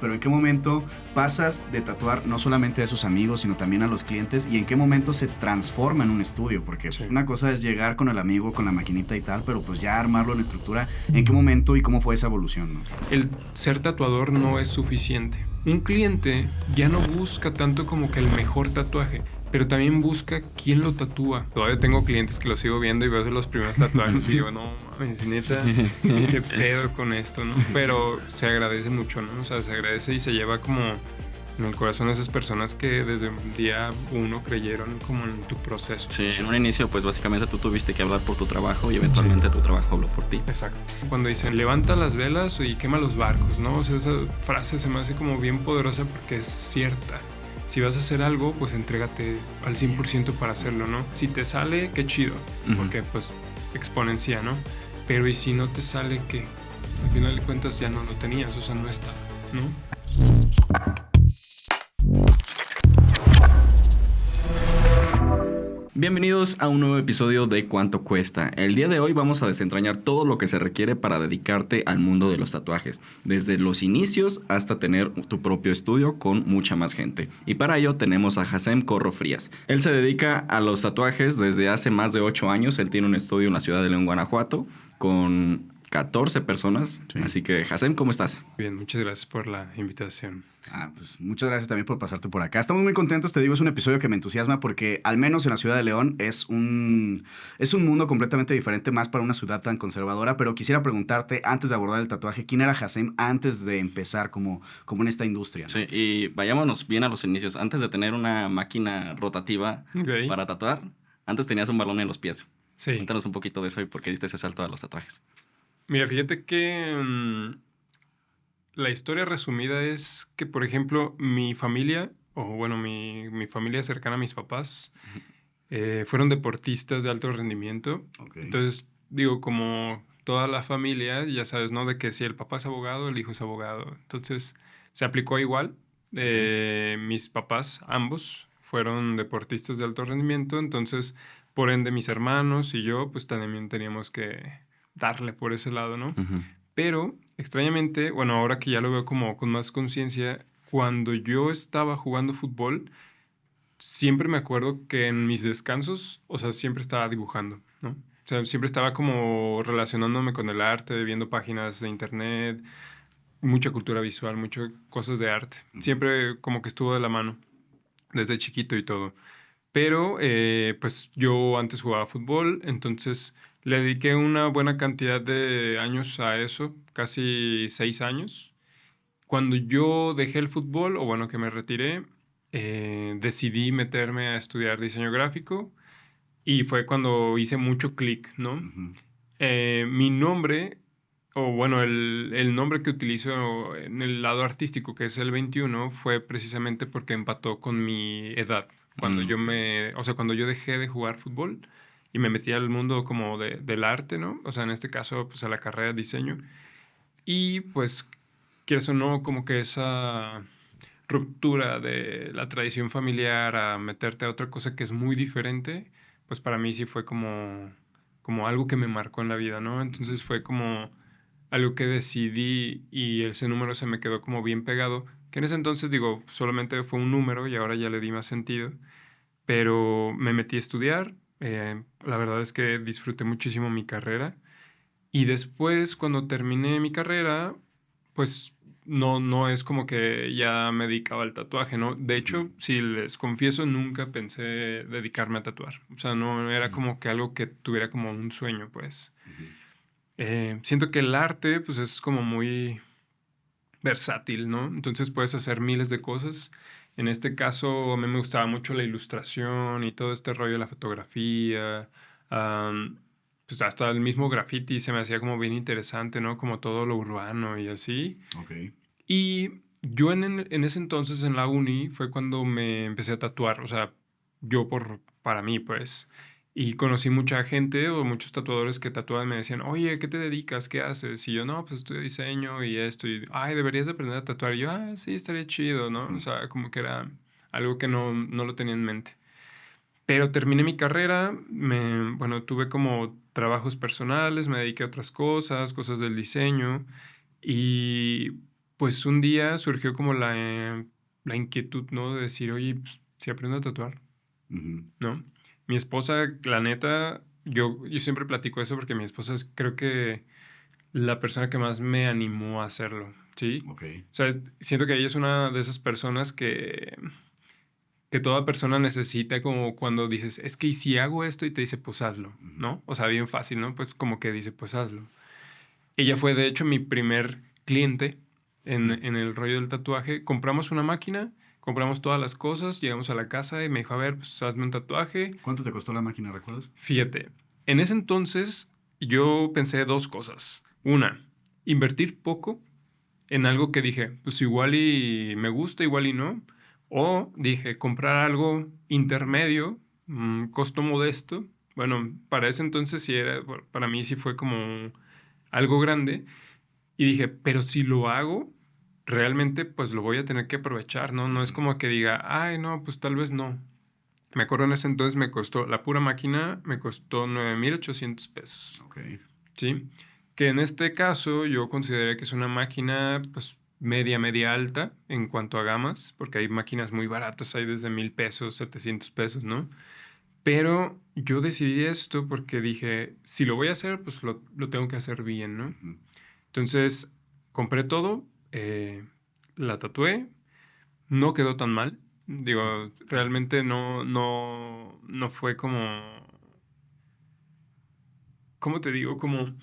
Pero ¿en qué momento pasas de tatuar no solamente a esos amigos, sino también a los clientes? ¿Y en qué momento se transforma en un estudio? Porque Sí. una cosa es llegar con el amigo, con la maquinita y tal, pero pues ya armarlo en estructura. ¿En qué momento y cómo fue esa evolución, no? El ser tatuador no es suficiente. Un cliente ya no busca tanto como que el mejor tatuaje, pero también busca quién lo tatúa. Todavía tengo clientes que lo sigo viendo y veo los primeros tatuajes y digo, no mames, neta, qué pedo con esto, ¿no? Pero se agradece mucho, ¿no? O sea, se agradece y se lleva como en el corazón a esas personas que desde el día uno creyeron como en tu proceso. Sí, en un inicio pues básicamente tú tuviste que hablar por tu trabajo y eventualmente tu trabajo habló por ti. Exacto. Cuando dicen levanta las velas y quema los barcos, ¿no? O sea, esa frase se me hace como bien poderosa porque es cierta. Si vas a hacer algo, pues entrégate al 100% para hacerlo, ¿no? Si te sale, qué chido, porque pues exponencia, ¿no? Pero ¿y si no te sale, qué? Al final de cuentas ya no lo tenías, o sea, no está, ¿no? Bienvenidos a un nuevo episodio de ¿Cuánto cuesta? El día de hoy vamos a desentrañar todo lo que se requiere para dedicarte al mundo de los tatuajes, desde los inicios hasta tener tu propio estudio con mucha más gente. Y para ello tenemos a Hassem Corro Frías. Él se dedica a los tatuajes desde hace más de 8 años. Él tiene un estudio en la ciudad de León, Guanajuato, con 14 personas. Sí. Así que, Hassem, ¿cómo estás? Bien, muchas gracias por la invitación. Pues muchas gracias también por pasarte por acá. Estamos muy contentos, te digo, es un episodio que me entusiasma porque al menos en la ciudad de León es un mundo completamente diferente, más para una ciudad tan conservadora, pero quisiera preguntarte, antes de abordar el tatuaje, ¿quién era Hassem antes de empezar como en esta industria, ¿no? Sí, y vayámonos bien a los inicios. Antes de tener una máquina rotativa para tatuar, antes tenías un balón en los pies. Sí. Cuéntanos un poquito de eso y por qué diste ese salto a los tatuajes. Mira, fíjate que la historia resumida es que, por ejemplo, mi familia, o bueno, mi familia cercana a mis papás, fueron deportistas de alto rendimiento. Okay. Entonces, digo, como toda la familia, ya sabes, ¿no? De que si el papá es abogado, el hijo es abogado. Entonces, se aplicó igual. Mis papás, ambos, fueron deportistas de alto rendimiento. Entonces, por ende, mis hermanos y yo, pues también teníamos que darle por ese lado, ¿no? Uh-huh. Pero, extrañamente, bueno, ahora que ya lo veo como con más conciencia, cuando yo estaba jugando fútbol, siempre me acuerdo que en mis descansos, o sea, siempre estaba dibujando, ¿no? O sea, siempre estaba como relacionándome con el arte, viendo páginas de internet, mucha cultura visual, muchas cosas de arte. Siempre como que estuvo de la mano, desde chiquito y todo. Pero, pues yo antes jugaba fútbol, entonces le dediqué una buena cantidad de años a eso, casi 6 años. Cuando yo dejé el fútbol, o bueno, que me retiré, decidí meterme a estudiar diseño gráfico y fue cuando hice mucho clic, ¿no? Uh-huh. Mi nombre, o bueno, el nombre que utilizo en el lado artístico, que es el 21, fue precisamente porque empató con mi edad. Cuando cuando yo dejé de jugar fútbol y me metí al mundo como del arte, ¿no? O sea, en este caso, pues a la carrera de diseño. Y pues, quieres o no, como que esa ruptura de la tradición familiar a meterte a otra cosa que es muy diferente, pues para mí sí fue como algo que me marcó en la vida, ¿no? Entonces fue como algo que decidí y ese número se me quedó como bien pegado, que en ese entonces, digo, solamente fue un número y ahora ya le di más sentido, pero me metí a estudiar, la verdad es que disfruté muchísimo mi carrera y después cuando terminé mi carrera, pues no es como que ya me dedicaba al tatuaje, ¿no? De hecho, si les confieso, nunca pensé dedicarme a tatuar. O sea, no era como que algo que tuviera como un sueño, pues. Siento que el arte, pues, es como muy versátil, ¿no? Entonces puedes hacer miles de cosas. En este caso, a mí me gustaba mucho la ilustración y todo este rollo de la fotografía. Pues hasta el mismo graffiti se me hacía como bien interesante, ¿no? Como todo lo urbano y así. Okay. Y yo en ese entonces en la uni fue cuando me empecé a tatuar, o sea, yo para mí, pues. Y conocí mucha gente o muchos tatuadores que tatuaban me decían, oye, ¿qué te dedicas? ¿Qué haces? Y yo, no, pues estudio diseño y esto. Y, ay, deberías de aprender a tatuar. Y yo, sí, estaría chido, ¿no? O sea, como que era algo que no lo tenía en mente. Pero terminé mi carrera, tuve como trabajos personales, me dediqué a otras cosas del diseño y pues un día surgió como la inquietud, ¿no? De decir, oye, pues, si aprendo a tatuar, Ujú. ¿no? Mi esposa, la neta, yo siempre platico eso porque mi esposa es, creo que la persona que más me animó a hacerlo, ¿sí? Ok. O sea, siento que ella es una de esas personas que toda persona necesita, como cuando dices, es que ¿y si hago esto? Y te dice, pues hazlo, ¿no? O sea, bien fácil, ¿no? Pues como que dice, pues hazlo. Ella fue, de hecho, mi primer cliente en el rollo del tatuaje. Compramos una máquina, compramos todas las cosas, llegamos a la casa y me dijo, a ver, pues hazme un tatuaje. ¿Cuánto te costó la máquina, recuerdas? Fíjate, en ese entonces yo pensé dos cosas. Una, invertir poco en algo que dije, pues igual y me gusta, igual y no. O dije, comprar algo intermedio, costo modesto. Bueno, para ese entonces sí era, bueno, para mí sí fue como algo grande. Y dije, pero si lo hago, realmente pues lo voy a tener que aprovechar, ¿no? No es como que diga, ay, no, pues tal vez no. Me acuerdo en ese entonces me costó, la pura máquina me costó 9,800 pesos, Ok. ¿sí? Que en este caso yo consideré que es una máquina pues media alta en cuanto a gamas, porque hay máquinas muy baratas, hay desde 1,000 pesos, 700 pesos, ¿no? Pero yo decidí esto porque dije, si lo voy a hacer, pues lo tengo que hacer bien, ¿no? Ujú. Entonces compré todo, la tatué, no quedó tan mal. Digo, realmente no fue como, ¿cómo te digo? Como,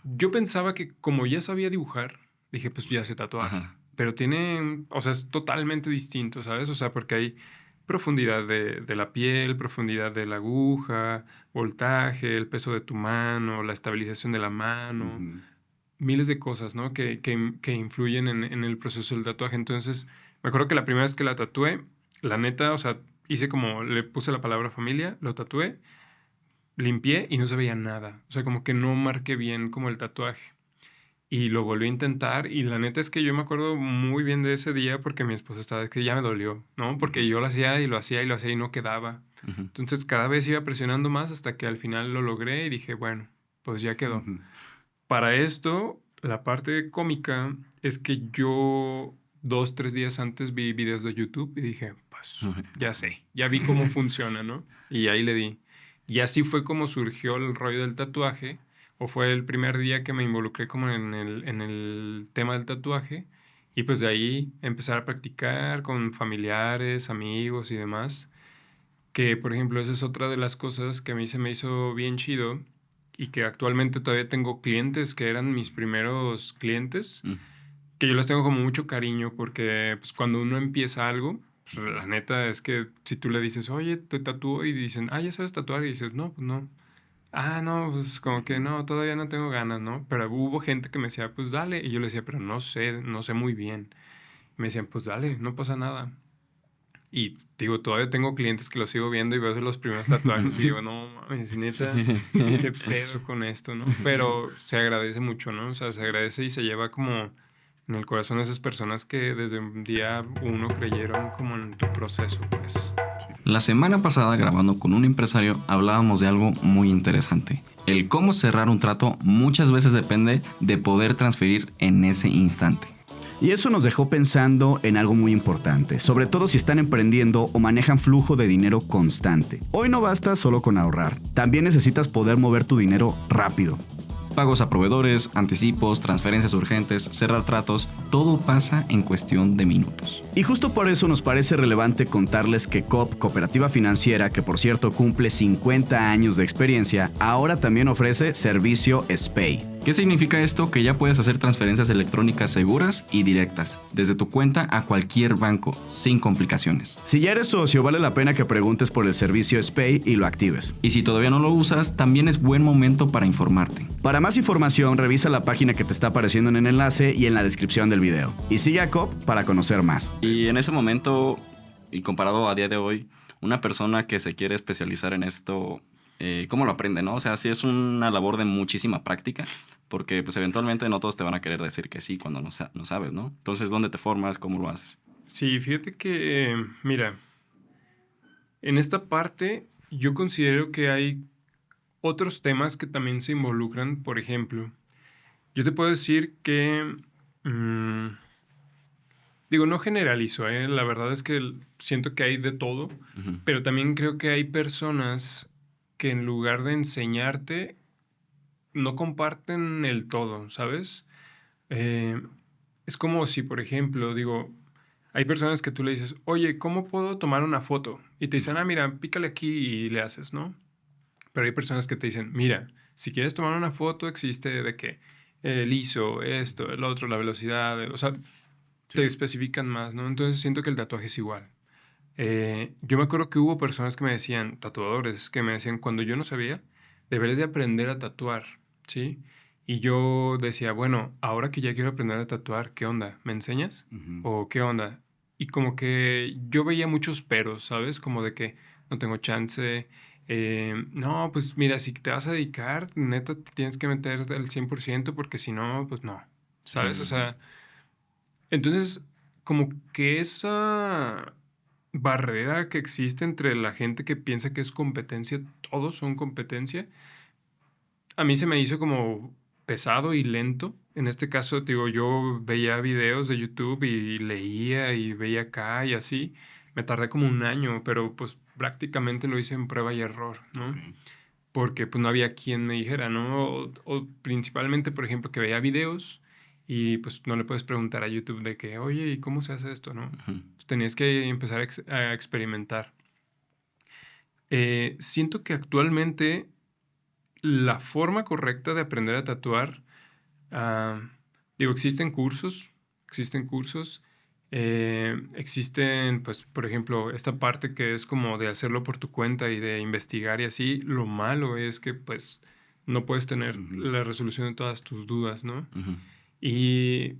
yo pensaba que como ya sabía dibujar, dije, pues ya sé tatuar. Ajá. Pero tiene, o sea, es totalmente distinto, ¿sabes? O sea, porque hay profundidad de la piel, profundidad de la aguja, voltaje, el peso de tu mano, la estabilización de la mano, Ujú. miles de cosas, ¿no? Que influyen en el proceso del tatuaje. Entonces, me acuerdo que la primera vez que la tatué, la neta, o sea, hice como, le puse la palabra familia, lo tatué, limpié y no se veía nada. O sea, como que no marqué bien como el tatuaje. Y lo volví a intentar y la neta es que yo me acuerdo muy bien de ese día porque mi esposa estaba, es que ya me dolió, ¿no? Porque Ujú. yo lo hacía y lo hacía y lo hacía y no quedaba. Ujú. Entonces cada vez iba presionando más hasta que al final lo logré y dije, bueno, pues ya quedó. Ujú. Para esto, la parte cómica es que yo 2, 3 días antes vi videos de YouTube y dije, pues Ujú. ya sé, ya vi cómo funciona, ¿no? Y ahí le di. Y así fue como surgió el rollo del tatuaje, o fue el primer día que me involucré como en el tema del tatuaje. Y pues de ahí empezar a practicar con familiares, amigos y demás. Que, por ejemplo, esa es otra de las cosas que a mí se me hizo bien chido y que actualmente todavía tengo clientes que eran mis primeros clientes, Mm. que yo les tengo como mucho cariño porque pues cuando uno empieza algo, pues, la neta es que si tú le dices, oye, te tatúo y dicen, ah, ya sabes tatuar y dices, no, pues no. Ah, no, pues como que Ujú. no, todavía no tengo ganas, ¿no? Pero hubo gente que me decía, pues dale. Y yo le decía, pero no sé muy bien. Me decían, pues dale, no pasa nada. Y digo, todavía tengo clientes que los sigo viendo y veo los primeros tatuajes y digo, no mames, neta, qué pedo con esto, ¿no? Pero se agradece mucho, ¿no? O sea, se agradece y se lleva como en el corazón a esas personas que desde un día uno creyeron como en tu proceso, pues. La semana pasada, grabando con un empresario, hablábamos de algo muy interesante. El cómo cerrar un trato muchas veces depende de poder transferir en ese instante. Y eso nos dejó pensando en algo muy importante, sobre todo si están emprendiendo o manejan flujo de dinero constante. Hoy no basta solo con ahorrar, también necesitas poder mover tu dinero rápido. Pagos a proveedores, anticipos, transferencias urgentes, cerrar tratos, todo pasa en cuestión de minutos. Y justo por eso nos parece relevante contarles que COP, Cooperativa Financiera, que por cierto cumple 50 años de experiencia, ahora también ofrece servicio SPAY. ¿Qué significa esto? Que ya puedes hacer transferencias electrónicas seguras y directas, desde tu cuenta a cualquier banco, sin complicaciones. Si ya eres socio, vale la pena que preguntes por el servicio SPAY y lo actives. Y si todavía no lo usas, también es buen momento para informarte. Para más información, revisa la página que te está apareciendo en el enlace y en la descripción del video. Y sigue a COP para conocer más. Y en ese momento, y comparado a día de hoy, una persona que se quiere especializar en esto, ¿cómo lo aprende, no? O sea, sí es una labor de muchísima práctica, porque pues eventualmente no todos te van a querer decir que sí cuando no sabes, ¿no? Entonces, ¿dónde te formas? ¿Cómo lo haces? Sí, fíjate que, mira, en esta parte yo considero que hay otros temas que también se involucran. Por ejemplo, yo te puedo decir que Digo, no generalizo, ¿eh? La verdad es que siento que hay de todo, Ujú. pero también creo que hay personas que en lugar de enseñarte, no comparten el todo, ¿sabes? Eh, es como si, por ejemplo, digo, hay personas que tú le dices, oye, ¿cómo puedo tomar una foto? Y te dicen, ah, mira, pícale aquí y le haces, ¿no? Pero hay personas que te dicen, mira, si quieres tomar una foto, existe de que el ISO, esto, el otro, la velocidad, o sea, Sí. te especifican más, ¿no? Entonces siento que el tatuaje es igual. Yo me acuerdo que hubo personas que me decían, tatuadores, que me decían, cuando yo no sabía, deberías de aprender a tatuar, ¿sí? Y yo decía, bueno, ahora que ya quiero aprender a tatuar, ¿qué onda? ¿Me enseñas? Ujú. ¿O qué onda? Y como que yo veía muchos peros, ¿sabes? Como de que no tengo chance. No, pues mira, si te vas a dedicar, neta, te tienes que meter al 100% porque si no, pues no, Sí. ¿sabes? O sea, entonces, como que esa barrera que existe entre la gente que piensa que es competencia, todos son competencia, a mí se me hizo como pesado y lento. En este caso, te digo, yo veía videos de YouTube y leía y veía acá y así. Me tardé como un año, pero pues prácticamente lo hice en prueba y error, Ok. ¿no? Porque pues no había quien me dijera, ¿no? O principalmente, por ejemplo, que veía videos y pues no le puedes preguntar a YouTube de que, oye, ¿y cómo se hace esto, no? Ujú. Pues, tenías que empezar a experimentar. Siento que actualmente la forma correcta de aprender a tatuar, ah, digo, existen cursos, existen, pues, por ejemplo, esta parte que es como de hacerlo por tu cuenta y de investigar y así. Lo malo es que, pues, no puedes tener Ujú. la resolución de todas tus dudas, ¿no? Ujú. Y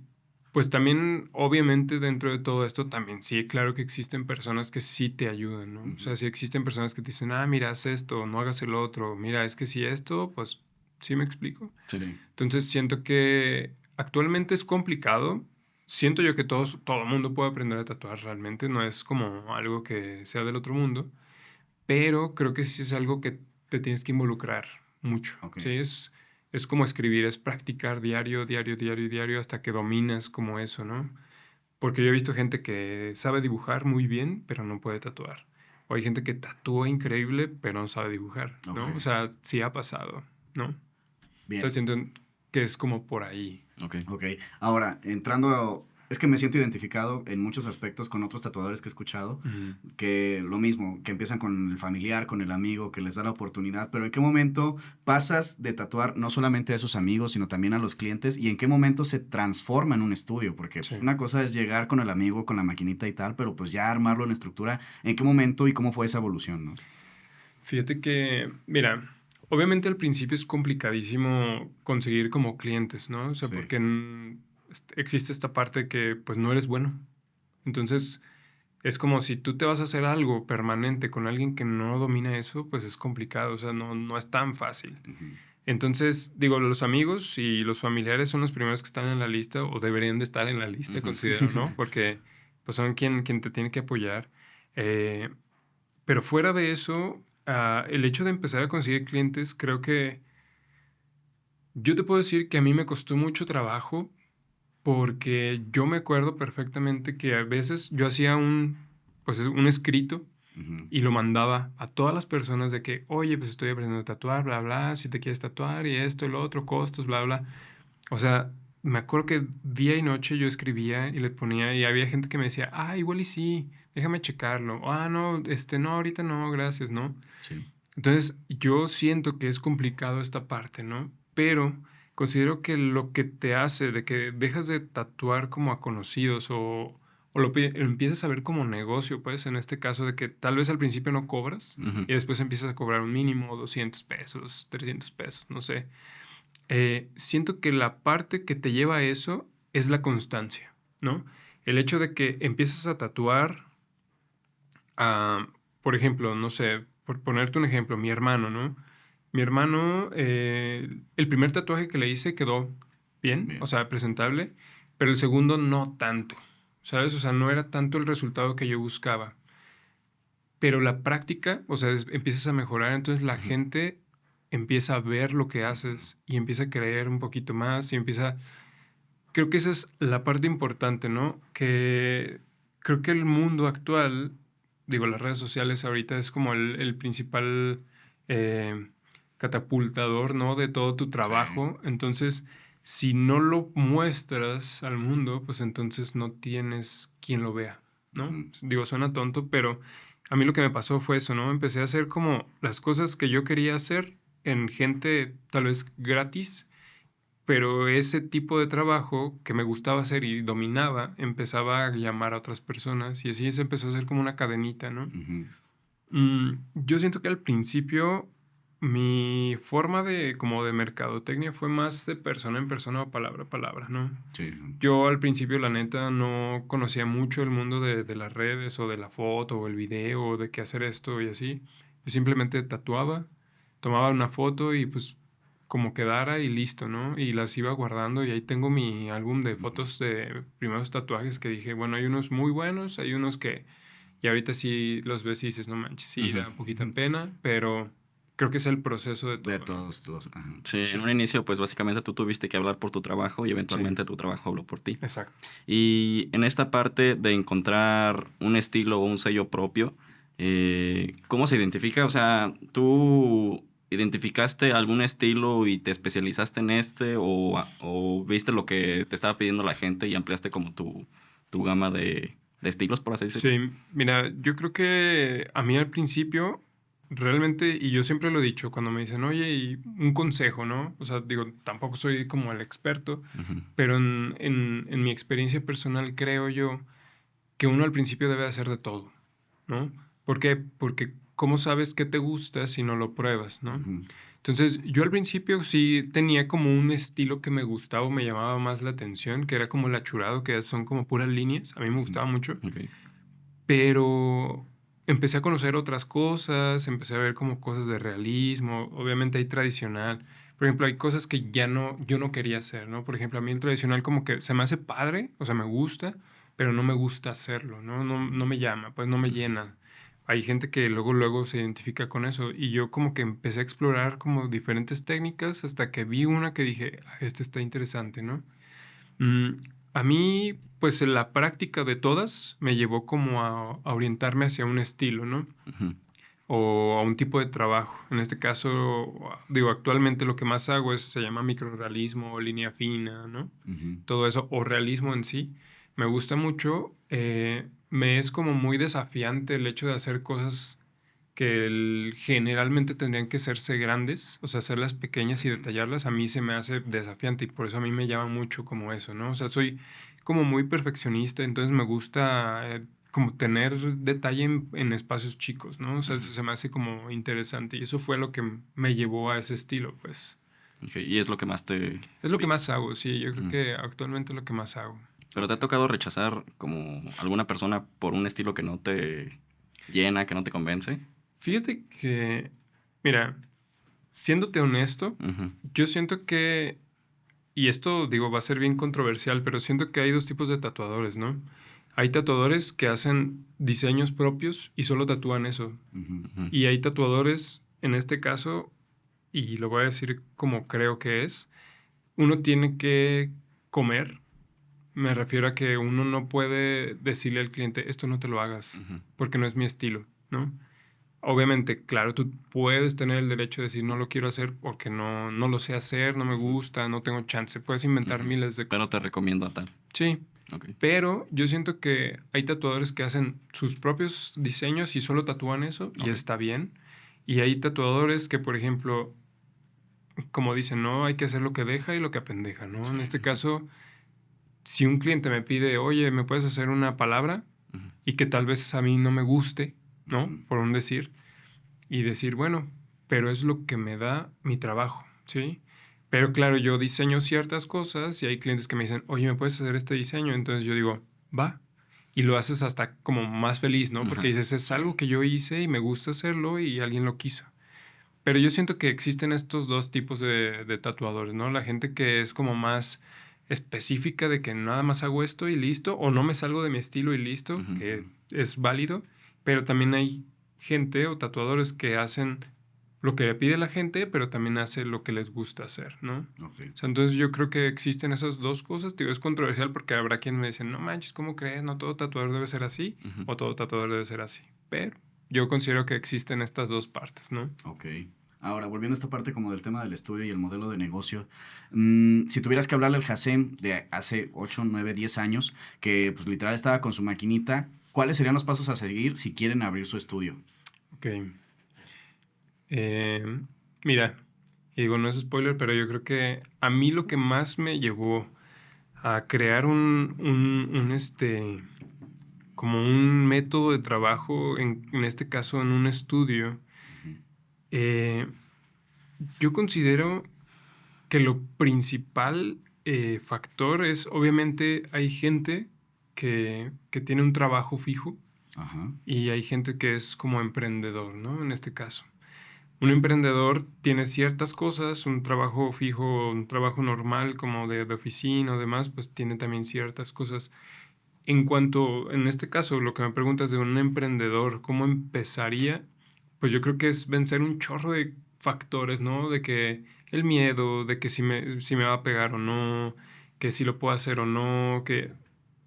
pues también, obviamente, dentro de todo esto, también sí, claro que existen personas que sí te ayudan, ¿no? O Ujú. sea, sí existen personas que te dicen, ah, mira, haz esto, no hagas el otro, mira, es que si esto, pues, ¿sí me explico? Sí. Sí. Entonces siento que actualmente es complicado. Siento yo que todo mundo puede aprender a tatuar realmente, no es como algo que sea del otro mundo, pero creo que sí es algo que te tienes que involucrar mucho. Ok. Sí, es como escribir, es practicar diario, diario, diario, diario hasta que dominas como eso, ¿no? Porque yo he visto gente que sabe dibujar muy bien, pero no puede tatuar. O hay gente que tatúa increíble, pero no sabe dibujar, Ok. ¿no? O sea, sí ha pasado, ¿no? Bien. Entonces siento que es como por ahí. Ok. Ok, ahora, es que me siento identificado en muchos aspectos con otros tatuadores que he escuchado, Ujú. que lo mismo, que empiezan con el familiar, con el amigo, que les da la oportunidad, pero ¿en qué momento pasas de tatuar no solamente a esos amigos, sino también a los clientes? ¿Y en qué momento se transforma en un estudio? Porque pues, Sí. una cosa es llegar con el amigo, con la maquinita y tal, pero pues ya armarlo en estructura, ¿en qué momento y cómo fue esa evolución, no? Fíjate que, mira, obviamente al principio es complicadísimo conseguir como clientes, ¿no? O sea, Sí. porque existe esta parte que pues no eres bueno. Entonces, es como si tú te vas a hacer algo permanente con alguien que no domina eso, pues es complicado, o sea, no es tan fácil. Ujú. Entonces, digo, los amigos y los familiares son los primeros que están en la lista o deberían de estar en la lista, Ujú. considero, ¿no? Porque pues son quien te tiene que apoyar. Eh, pero fuera de eso, el hecho de empezar a conseguir clientes, creo que yo te puedo decir que a mí me costó mucho trabajo porque yo me acuerdo perfectamente que a veces yo hacía pues un escrito Ujú. y lo mandaba a todas las personas de que, oye, pues estoy aprendiendo a tatuar, bla, bla, si te quieres tatuar y esto y lo otro, costos, bla, bla. O sea, me acuerdo que día y noche yo escribía y le ponía y había gente que me decía, ah, igual y sí, déjame checarlo. Ah, no, no, ahorita no, gracias, ¿no? Sí. Entonces, yo siento que es complicado esta parte, ¿no? Pero considero que lo que te hace de que dejas de tatuar como a conocidos o lo empiezas a ver como negocio, pues, en este caso de que tal vez al principio no cobras Ujú. y después empiezas a cobrar un mínimo, 200 pesos, 300 pesos, no sé. Siento que la parte que te lleva a eso es la constancia, ¿no? El hecho de que empiezas a tatuar, ah, por ejemplo, no sé, por ponerte un ejemplo, mi hermano, ¿no? Mi hermano, el primer tatuaje que le hice quedó bien, o Bien. sea, presentable, pero el segundo no tanto, ¿sabes? O sea, no era tanto el resultado que yo buscaba. Pero la práctica, o sea, empiezas a mejorar, entonces la Ujú. gente empieza a ver lo que Ujú. haces y empieza a creer un poquito más y empieza... creo que esa es la parte importante, ¿no? Que creo que el mundo actual, digo, las redes sociales ahorita es como el principal catapultador, ¿no? De todo tu trabajo. Entonces, si no lo muestras al mundo, pues entonces no tienes quien lo vea, ¿no? Digo, suena tonto, pero a mí lo que me pasó fue eso, ¿no? Empecé a hacer como las cosas que yo quería hacer en gente tal vez gratis, pero ese tipo de trabajo que me gustaba hacer y dominaba, empezaba a llamar a otras personas y así se empezó a hacer como una cadenita, ¿no? Yo siento que al principio mi forma de como de mercadotecnia fue más de persona en persona o palabra a palabra, ¿no? Sí. Yo al principio, la neta, no conocía mucho el mundo de las redes o de la foto o el video o de qué hacer esto y así. Yo simplemente tatuaba, tomaba una foto y pues como quedara y listo, ¿no? Y las iba guardando y ahí tengo mi álbum de fotos de primeros tatuajes que dije, bueno, hay unos muy buenos, hay unos que y ahorita sí los ves y dices, no manches, sí, da poquita pena, pero creo que es el proceso de todo. De todos los... Ajá. Sí, en un inicio, pues básicamente tú tuviste que hablar por tu trabajo y eventualmente tu trabajo habló por ti. Exacto. Y en esta parte de encontrar un estilo o un sello propio, ¿cómo se identifica? O sea, ¿tú identificaste algún estilo y te especializaste en este o viste lo que te estaba pidiendo la gente y ampliaste como tu gama de estilos, por así decirlo? Sí, mira, yo creo que a mí al principio, realmente, y yo siempre lo he dicho, cuando me dicen, oye, y un consejo, ¿no? O sea, digo, tampoco soy como el experto, pero en mi experiencia personal creo yo que uno al principio debe hacer de todo, ¿no? ¿Por qué? Porque ¿cómo sabes qué te gusta si no lo pruebas, ¿no? Entonces, yo al principio sí tenía como un estilo que me gustaba o me llamaba más la atención, que era como el achurado, que son como puras líneas. A mí me gustaba mucho. Okay. Pero empecé a conocer otras cosas, empecé a ver como cosas de realismo. Obviamente hay tradicional. Por ejemplo, hay cosas que yo no quería hacer, ¿no? Por ejemplo, a mí el tradicional como que se me hace padre, o sea, me gusta, pero no me gusta hacerlo, ¿no? No me llama, pues no me llena. Hay gente que luego se identifica con eso y yo como que empecé a explorar como diferentes técnicas hasta que vi una que dije, esta está interesante, ¿no? Mm, a mí, pues la práctica de todas me llevó como a orientarme hacia un estilo, ¿no? O a un tipo de trabajo. En este caso, digo, actualmente lo que más hago se llama microrrealismo o línea fina, ¿no? Todo eso, o realismo en sí. Me gusta mucho. Me es como muy desafiante el hecho de hacer cosas que generalmente tendrían que hacerse grandes, o sea, hacerlas pequeñas y detallarlas, a mí se me hace desafiante y por eso a mí me llama mucho como eso, ¿no? O sea, soy como muy perfeccionista, entonces me gusta como tener detalle en espacios chicos, ¿no? O sea, eso se me hace como interesante y eso fue lo que me llevó a ese estilo, pues. Okay. Y es lo que más te... Es lo que más hago, sí, yo creo que actualmente es lo que más hago. ¿Pero te ha tocado rechazar como alguna persona por un estilo que no te llena, que no te convence? Fíjate que, mira, siéndote honesto, yo siento que, y esto digo va a ser bien controversial, pero siento que hay dos tipos de tatuadores, ¿no? Hay tatuadores que hacen diseños propios y solo tatúan eso. Y hay tatuadores, en este caso, y lo voy a decir como creo que es, uno tiene que comer. Me refiero a que uno no puede decirle al cliente, esto no te lo hagas, porque no es mi estilo, ¿no? Obviamente, claro, tú puedes tener el derecho de decir no lo quiero hacer porque no lo sé hacer, no me gusta, no tengo chance. Puedes inventar miles de cosas. Pero te recomiendo a tal. Sí. Okay. Pero yo siento que hay tatuadores que hacen sus propios diseños y solo tatúan eso y está bien. Y hay tatuadores que, por ejemplo, como dicen, no, hay que hacer lo que deja y lo que apendeja, ¿no? Sí. En este caso, si un cliente me pide, oye, ¿me puedes hacer una palabra? Y que tal vez a mí no me guste, ¿no? Por un decir. Y decir, bueno, pero es lo que me da mi trabajo, ¿sí? Pero claro, yo diseño ciertas cosas y hay clientes que me dicen, oye, ¿me puedes hacer este diseño? Entonces yo digo, va. Y lo haces hasta como más feliz, ¿no? Porque dices, es algo que yo hice y me gusta hacerlo y alguien lo quiso. Pero yo siento que existen estos dos tipos de tatuadores, ¿no? La gente que es como más específica de que nada más hago esto y listo, o no me salgo de mi estilo y listo, que es válido, pero también hay gente o tatuadores que hacen lo que le pide la gente, pero también hace lo que les gusta hacer, ¿no? Ok. O sea, entonces yo creo que existen esas dos cosas. Te digo, es controversial porque habrá quien me dice, no manches, ¿cómo crees? No todo tatuador debe ser así Ujú. o todo tatuador debe ser así. Pero yo considero que existen estas dos partes, ¿no? Ok. Ahora, volviendo a esta parte como del tema del estudio y el modelo de negocio, si tuvieras que hablarle al Hassem de hace 8, 9, 10 años, que pues literal estaba con su maquinita, ¿cuáles serían los pasos a seguir si quieren abrir su estudio? Ok. Eh, Mira, y digo, no es spoiler, pero yo creo que a mí lo que más me llevó a crear como un método de trabajo, en este caso en un estudio, eh, yo considero que lo principal factor es, obviamente, hay gente que tiene un trabajo fijo Ajá. y hay gente que es como emprendedor, ¿no? En este caso. Un emprendedor tiene ciertas cosas, un trabajo fijo, un trabajo normal como de oficina o demás, pues tiene también ciertas cosas. En cuanto, en este caso, lo que me preguntas de un emprendedor, ¿cómo empezaría? Pues yo creo que es vencer un chorro de factores, ¿no? De que el miedo, de que si me va a pegar o no, que si lo puedo hacer o no, que,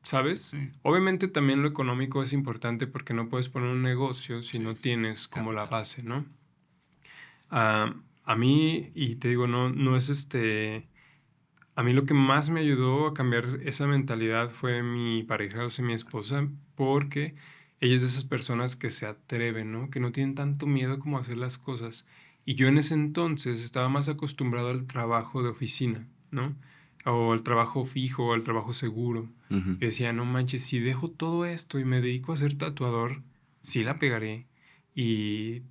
¿sabes? Sí. Obviamente también lo económico es importante porque no puedes poner un negocio si Sí, no sí. tienes como la Capital. base, ¿no? A mí, y te digo, no es a mí lo que más me ayudó a cambiar esa mentalidad fue mi pareja, o sea, mi esposa, porque ella es de esas personas que se atreven, ¿no? Que no tienen tanto miedo como a hacer las cosas. Y yo en ese entonces estaba más acostumbrado al trabajo de oficina, ¿no? O al trabajo fijo, o al trabajo seguro. Ujú. Y decía, no manches, si dejo todo esto y me dedico a ser tatuador, sí la pegaré. Y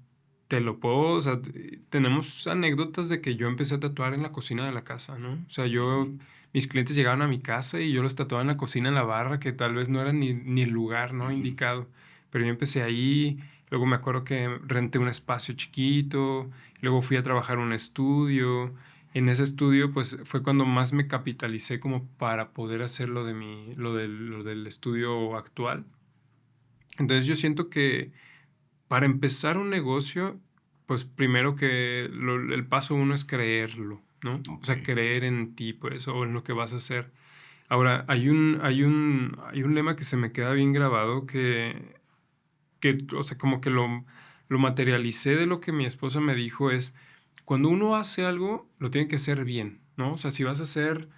te lo puedo, o sea, tenemos anécdotas de que yo empecé a tatuar en la cocina de la casa, ¿no? O sea, mis clientes llegaban a mi casa y yo los tatuaba en la cocina, en la barra, que tal vez no era ni el lugar, ¿no? Ujú. Indicado. Pero yo empecé ahí, luego me acuerdo que renté un espacio chiquito, luego fui a trabajar en un estudio. En ese estudio, pues, fue cuando más me capitalicé como para poder hacer lo del estudio actual. Entonces yo siento que para empezar un negocio, pues primero que el paso uno es creerlo, ¿no? O Ok. sea, creer en ti, pues, o en lo que vas a hacer. Ahora, hay un lema que se me queda bien grabado o sea, como que lo materialicé de lo que mi esposa me dijo es, cuando uno hace algo, lo tiene que hacer bien, ¿no? O sea, si vas a ser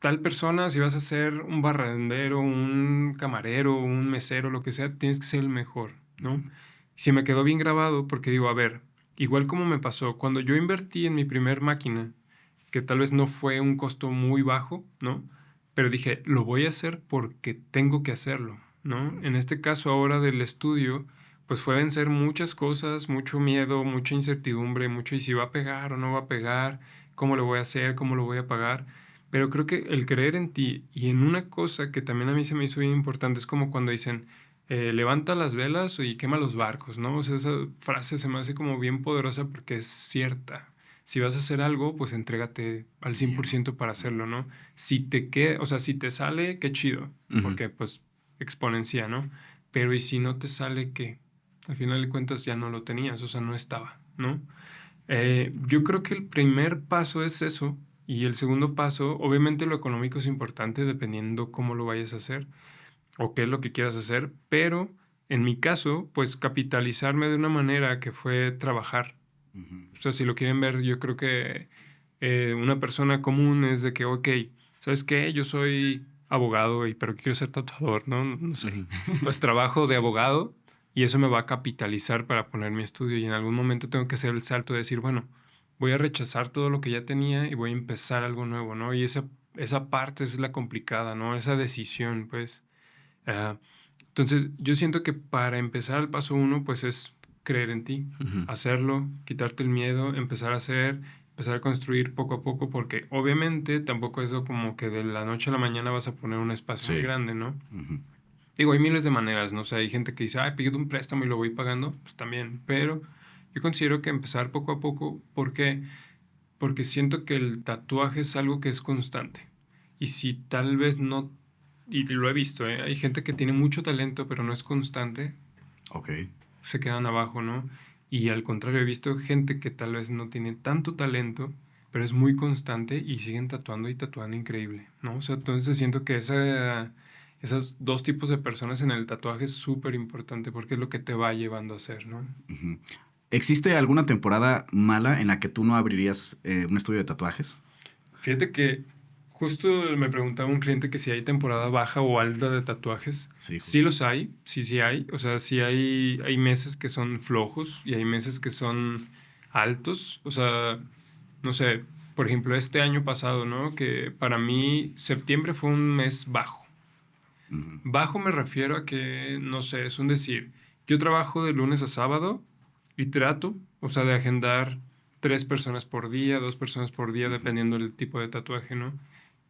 tal persona, si vas a ser un barrendero, un camarero, un mesero, lo que sea, tienes que ser el mejor, ¿no? Ujú. Y se me quedó bien grabado porque digo, a ver, igual como me pasó, cuando yo invertí en mi primer máquina, que tal vez no fue un costo muy bajo, ¿no? Pero dije, lo voy a hacer porque tengo que hacerlo, ¿no? En este caso ahora del estudio, pues fue vencer muchas cosas, mucho miedo, mucha incertidumbre, mucho y si va a pegar o no va a pegar, cómo lo voy a hacer, cómo lo voy a pagar. Pero creo que el creer en ti y en una cosa que también a mí se me hizo bien importante es como cuando dicen, levanta las velas y quema los barcos, ¿no? O sea, esa frase se me hace como bien poderosa porque es cierta. Si vas a hacer algo, pues entrégate al cien por Lleno. ciento para hacerlo, ¿no? Si te queda, o sea, si te sale, qué chido, Ujú. porque pues exponencia, ¿no? Pero ¿y si no te sale qué? Al final de cuentas ya no lo tenías, o sea, no estaba, ¿no? Yo creo que el primer paso es eso y el segundo paso, obviamente lo económico es importante dependiendo cómo lo vayas a hacer o qué es lo que quieras hacer, pero en mi caso, pues capitalizarme de una manera que fue trabajar. Ujú. O sea, si lo quieren ver, yo creo que una persona común es de que, ok, ¿sabes qué? Yo soy abogado, pero quiero ser tatuador, ¿no? No sé. Ujú. Pues trabajo de Sí. abogado y eso me va a capitalizar para poner mi estudio y en algún momento tengo que hacer el salto de decir, bueno, voy a rechazar todo lo que ya tenía y voy a empezar algo nuevo, ¿no? Y esa parte es la complicada, ¿no? Esa decisión, pues. Ah, entonces, yo siento que para empezar el paso uno, pues es creer en ti, Ujú. hacerlo, quitarte el miedo, empezar a hacer, empezar a construir poco a poco, porque obviamente tampoco es como que de la noche a la mañana vas a poner un espacio muy Sí. grande, ¿no? Ujú. Digo, hay miles de maneras, ¿no? O sea, hay gente que dice, pido un préstamo y lo voy pagando, pues también, pero yo considero que empezar poco a poco, ¿por qué? Porque siento que el tatuaje es algo que es constante. Y si tal vez no, y lo he visto, hay gente que tiene mucho talento pero no es constante, Ok. se quedan abajo, ¿no? Y al contrario, he visto gente que tal vez no tiene tanto talento, pero es muy constante y siguen tatuando y tatuando increíble, ¿no? O sea, entonces siento que esos dos tipos de personas en el tatuaje es súper importante porque es lo que te va llevando a hacer, ¿no? Ujú. ¿Existe alguna temporada mala en la que tú no abrirías un estudio de tatuajes? Fíjate que justo me preguntaba un cliente que si hay temporada baja o alta de tatuajes. Sí, Sí justo. los hay, sí hay. O sea, sí hay meses que son flojos y hay meses que son altos. O sea, no sé, por ejemplo, este año pasado, ¿no? Que para mí septiembre fue un mes bajo. Ujú. Bajo me refiero a que, no sé, es un decir, yo trabajo de lunes a sábado y trato, o sea, de agendar 3 personas por día, 2 personas por día, Ujú. dependiendo del tipo de tatuaje, ¿no?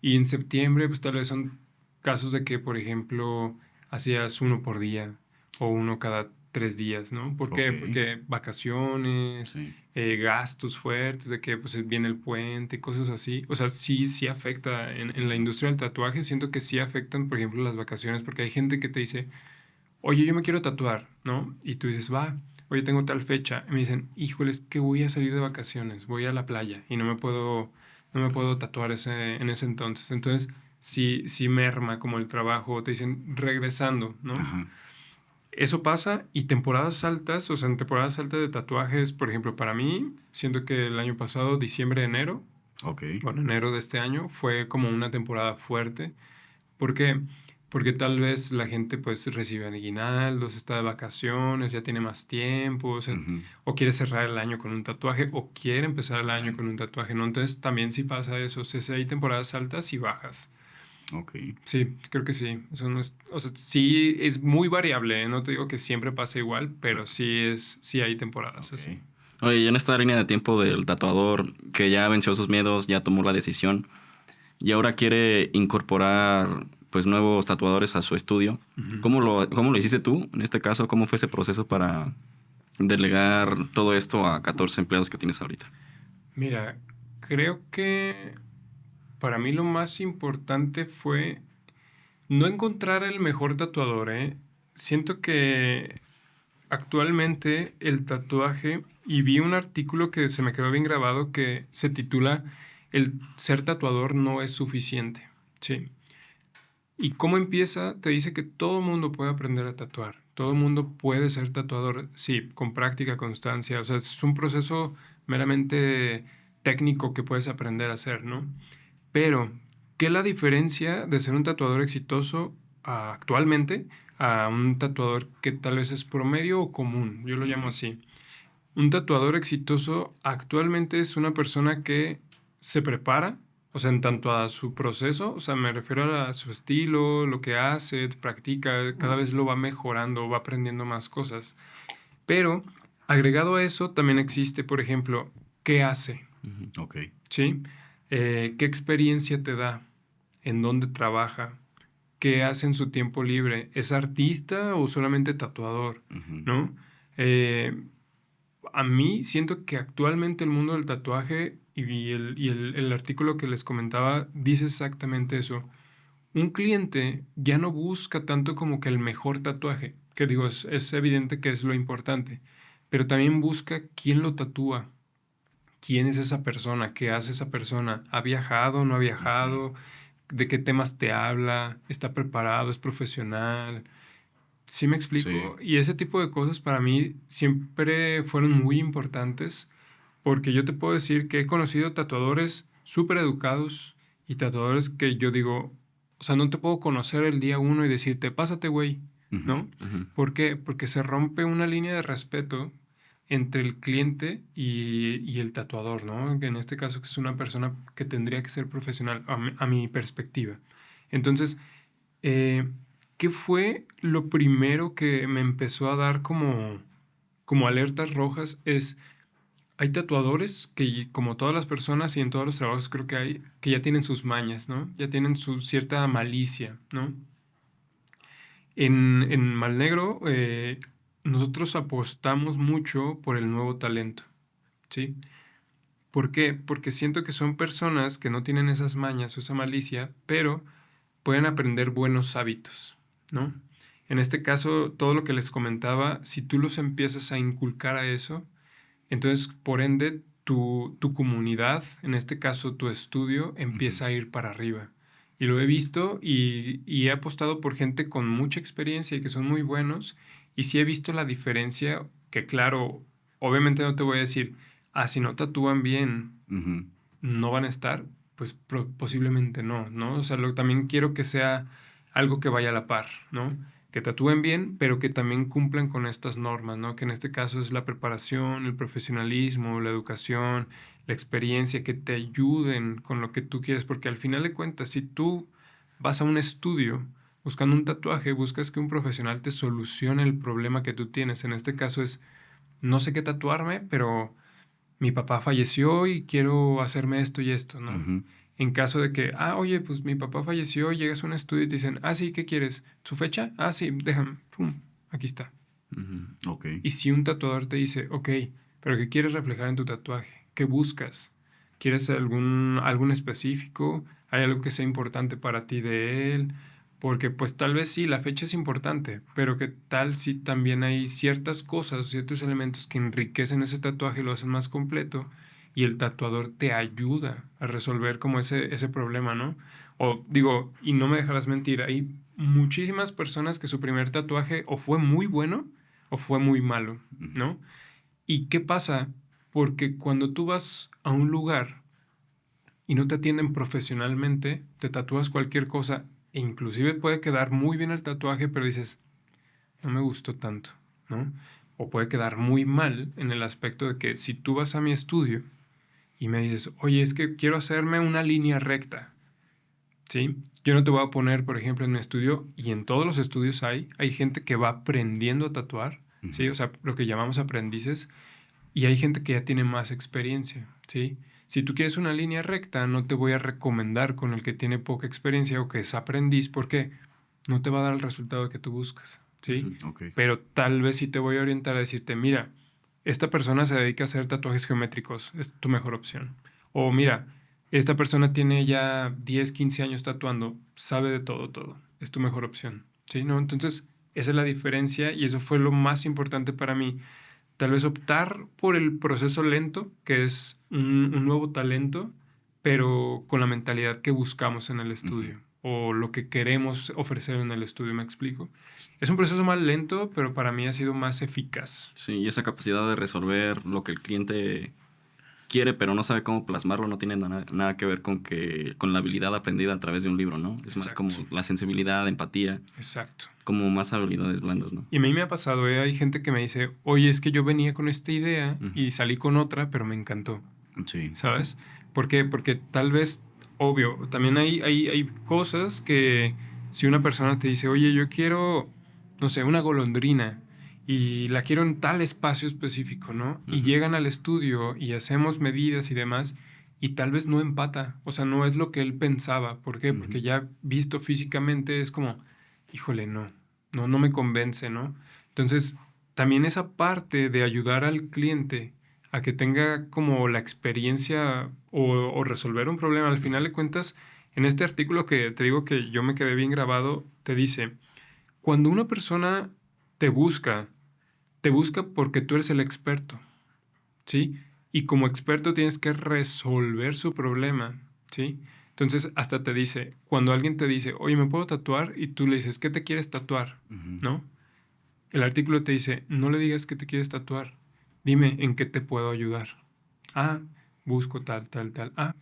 Y en septiembre, pues tal vez son casos de que, por ejemplo, hacías uno por día o uno cada 3 días, ¿no? ¿Por Ok, qué? Porque vacaciones, sí. gastos fuertes, de que pues viene el puente, cosas así. O sea, sí afecta. En la Ujú. industria del tatuaje siento que sí afectan, por ejemplo, las vacaciones, porque hay gente que te dice, oye, yo me quiero tatuar, ¿no? Y tú dices, va, oye, tengo tal fecha. Y me dicen, híjoles, que voy a salir de vacaciones, voy a la playa y no me puedo tatuar en ese entonces. Entonces, sí merma como el trabajo, te dicen, regresando, ¿no? Ajá. Eso pasa y temporadas altas, o sea, en temporadas altas de tatuajes, por ejemplo, para mí, siento que el año pasado, diciembre, enero, Ok. bueno, enero de este año, fue como una temporada fuerte. ¿Por qué? Porque tal vez la gente pues recibe aguinaldos, está de vacaciones, ya tiene más tiempo, Ujú. o quiere cerrar el año con un tatuaje, o quiere empezar el año Sí. con un tatuaje, ¿no? Entonces también sí pasa eso, o sea, sí hay temporadas altas y bajas. Ok. Sí, creo que sí. Eso no es, o sea, sí es muy variable, ¿eh? No te digo que siempre pasa igual, pero Claro. sí hay temporadas Ok. así. Oye, y en esta línea de tiempo del tatuador que ya venció sus miedos, ya tomó la decisión y ahora quiere incorporar pues nuevos tatuadores a su estudio, Ujú. ¿cómo lo hiciste tú? En este caso, ¿cómo fue ese proceso para delegar todo esto a 14 empleados que tienes ahorita? Mira, creo que para mí lo más importante fue no encontrar el mejor tatuador, ¿eh? Siento que actualmente el tatuaje, y vi un artículo que se me quedó bien grabado que se titula El ser tatuador no es suficiente. Sí. ¿Y cómo empieza? Te dice que todo mundo puede aprender a tatuar. Todo mundo puede ser tatuador, sí, con práctica, constancia. O sea, es un proceso meramente técnico que puedes aprender a hacer, ¿no? Pero, ¿qué es la diferencia de ser un tatuador exitoso actualmente a un tatuador que tal vez es promedio o común? Yo lo llamo Ujú. así. Un tatuador exitoso actualmente es una persona que se prepara, o sea, en tanto a su proceso, o sea, me refiero a su estilo, lo que hace, practica, cada vez lo va mejorando, va aprendiendo más cosas. Pero, agregado a eso, también existe, por ejemplo, ¿qué hace? Ujú. Ok. ¿Sí? ¿Qué experiencia te da? ¿En dónde trabaja? ¿Qué hace en su tiempo libre? ¿Es artista o solamente tatuador? Ujú. ¿No? Eh, a mí siento que actualmente el mundo del tatuaje y el artículo que les comentaba dice exactamente eso. Un cliente ya no busca tanto como que el mejor tatuaje, que digo, es evidente que es lo importante, pero también busca quién lo tatúa, quién es esa persona, qué hace esa persona, ha viajado, no ha Ujú. viajado, de qué temas te habla, está preparado, es profesional. ¿Sí me Sí. explico? Y ese tipo de cosas para mí siempre fueron muy importantes porque yo te puedo decir que he conocido tatuadores súper educados y tatuadores que yo digo, o sea, no te puedo conocer el día uno y decirte, pásate, güey, Ujú. ¿no? Ujú. ¿Por qué? Porque se rompe una línea de respeto entre el cliente y el tatuador, ¿no? En este caso, que es una persona que tendría que ser profesional, a mi perspectiva. Entonces, eh, ¿qué fue lo primero que me empezó a dar como alertas rojas? Hay tatuadores que, como todas las personas y en todos los trabajos creo que hay, que ya tienen sus mañas, ¿no? Ya tienen su cierta malicia, ¿no? En Mal Negro, nosotros apostamos mucho por el nuevo talento, ¿sí? ¿Por qué? Porque siento que son personas que no tienen esas mañas o esa malicia, pero pueden aprender buenos hábitos, ¿no? En este caso, todo lo que les comentaba, si tú los empiezas a inculcar a eso, entonces, por ende, tu comunidad, en este caso tu estudio, empieza a ir para arriba. Y lo he visto y he apostado por gente con mucha experiencia y que son muy buenos. Y sí he visto la diferencia que, claro, obviamente no te voy a decir, si no tatúan bien, Ujú. no van a estar, pues posiblemente no, ¿no? O sea, también quiero que sea algo que vaya a la par, ¿no? Que tatúen bien, pero que también cumplan con estas normas, ¿no? Que en este caso es la preparación, el profesionalismo, la educación, la experiencia, que te ayuden con lo que tú quieres, porque al final de cuentas, si tú vas a un estudio buscando un tatuaje, buscas que un profesional te solucione el problema que tú tienes. En este caso es, no sé qué tatuarme, pero mi papá falleció y quiero hacerme esto y esto, ¿no? Ujú. En caso de que, oye, pues mi papá falleció, llegas a un estudio y te dicen, sí, ¿qué quieres? ¿Su fecha? Sí, déjame, pum, aquí está. Ok. Y si un tatuador te dice, ok, pero ¿qué quieres reflejar en tu tatuaje? ¿Qué buscas? ¿Quieres algún específico? ¿Hay algo que sea importante para ti de él? Porque pues tal vez sí, la fecha es importante, pero ¿qué tal si también hay ciertas cosas, ciertos elementos que enriquecen ese tatuaje y lo hacen más completo y el tatuador te ayuda a resolver como ese problema, ¿no? O digo, y no me dejarás mentir, hay muchísimas personas que su primer tatuaje o fue muy bueno o fue muy malo, ¿no? ¿Y qué pasa? Porque cuando tú vas a un lugar y no te atienden profesionalmente, te tatúas cualquier cosa e inclusive puede quedar muy bien el tatuaje, pero dices, no me gustó tanto, ¿no? O puede quedar muy mal en el aspecto de que si tú vas a mi estudio y me dices, oye, es que quiero hacerme una línea recta, ¿sí? Yo no te voy a poner, por ejemplo, en mi estudio, y en todos los estudios hay gente que va aprendiendo a tatuar, ¿sí? O sea, lo que llamamos aprendices, y hay gente que ya tiene más experiencia, ¿sí? Si tú quieres una línea recta, no te voy a recomendar con el que tiene poca experiencia o que es aprendiz, porque no te va a dar el resultado que tú buscas, ¿sí? Ok. Pero tal vez sí te voy a orientar a decirte, mira, esta persona se dedica a hacer tatuajes geométricos, es tu mejor opción. O mira, esta persona tiene ya 10, 15 años tatuando, sabe de todo, es tu mejor opción, ¿sí? ¿No? Entonces, esa es la diferencia y eso fue lo más importante para mí. Tal vez optar por el proceso lento, que es un nuevo talento, pero con la mentalidad que buscamos en el estudio o lo que queremos ofrecer en el estudio, ¿me explico? Es un proceso más lento, pero para mí ha sido más eficaz. Sí, y esa capacidad de resolver lo que el cliente quiere, pero no sabe cómo plasmarlo, no tiene nada que ver con la habilidad aprendida a través de un libro, ¿no? Es más Exacto. como la sensibilidad, empatía, Exacto. como más habilidades blandas, ¿no? Y a mí me ha pasado, hay gente que me dice, oye, es que yo venía con esta idea y salí con otra, pero me encantó, Sí. ¿sabes? ¿Por qué? Porque tal vez, obvio, también hay cosas que si una persona te dice, oye, yo quiero, no sé, una golondrina y la quiero en tal espacio específico, ¿no? Y llegan al estudio y hacemos medidas y demás y tal vez no empata, o sea, no es lo que él pensaba. ¿Por qué? Porque ya visto físicamente es como, híjole, no me convence, ¿no? Entonces, también esa parte de ayudar al cliente a que tenga como la experiencia o resolver un problema. Al final de cuentas, en este artículo que te digo que yo me quedé bien grabado, te dice, cuando una persona te busca porque tú eres el experto, ¿sí? Y como experto tienes que resolver su problema, ¿sí? Entonces, hasta te dice, cuando alguien te dice, oye, ¿me puedo tatuar? Y tú le dices, ¿qué te quieres tatuar? ¿No? El artículo te dice, no le digas que te quieres tatuar, dime en qué te puedo ayudar. Busco tal.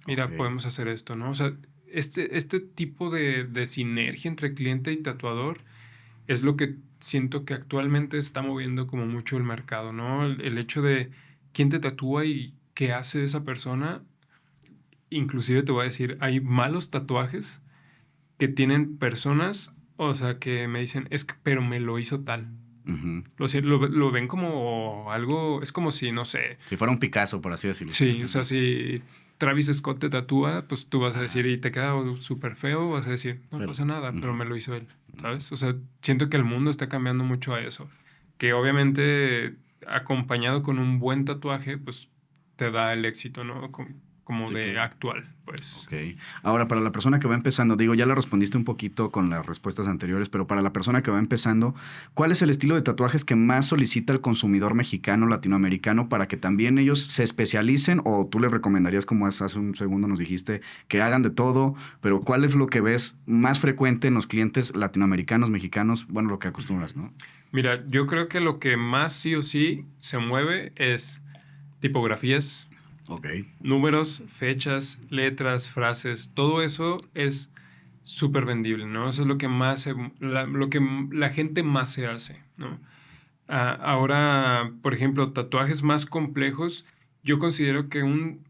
Mira, Ok. podemos hacer esto, ¿no? O sea, este tipo de sinergia entre cliente y tatuador es lo que siento que actualmente está moviendo como mucho el mercado, ¿no? El hecho de quién te tatúa y qué hace esa persona. Inclusive te voy a decir, hay malos tatuajes que tienen personas, o sea, que me dicen, es que, pero me lo hizo tal. Ujú. Lo ven como algo, es como si, no sé, Si fuera un Picasso, por así decirlo. sí, o sea, si Travis Scott te tatúa, pues tú vas a decir, y te queda súper feo, vas a decir, no Pero- pasa nada, pero me lo hizo él, ¿sabes? O sea, siento que el mundo está cambiando mucho a eso. Que obviamente, acompañado con un buen tatuaje, pues te da el éxito, ¿no? como Sí, de claro. actual, pues. Ok. Ahora, para la persona que va empezando, digo, ya la respondiste un poquito con las respuestas anteriores, pero para la persona que va empezando, ¿cuál es el estilo de tatuajes que más solicita el consumidor mexicano, latinoamericano, para que también ellos se especialicen? O tú les recomendarías, como hace un segundo nos dijiste, que hagan de todo, pero ¿cuál es lo que ves más frecuente en los clientes latinoamericanos, mexicanos? Bueno, lo que acostumbras, ¿no? Mira, yo creo que lo que más sí o sí se mueve es tipografías, Ok. números, fechas, letras, frases, todo eso es súper vendible, ¿no? Eso es lo que más lo que la gente más se hace, ¿no? Ahora, por ejemplo, tatuajes más complejos, yo considero que un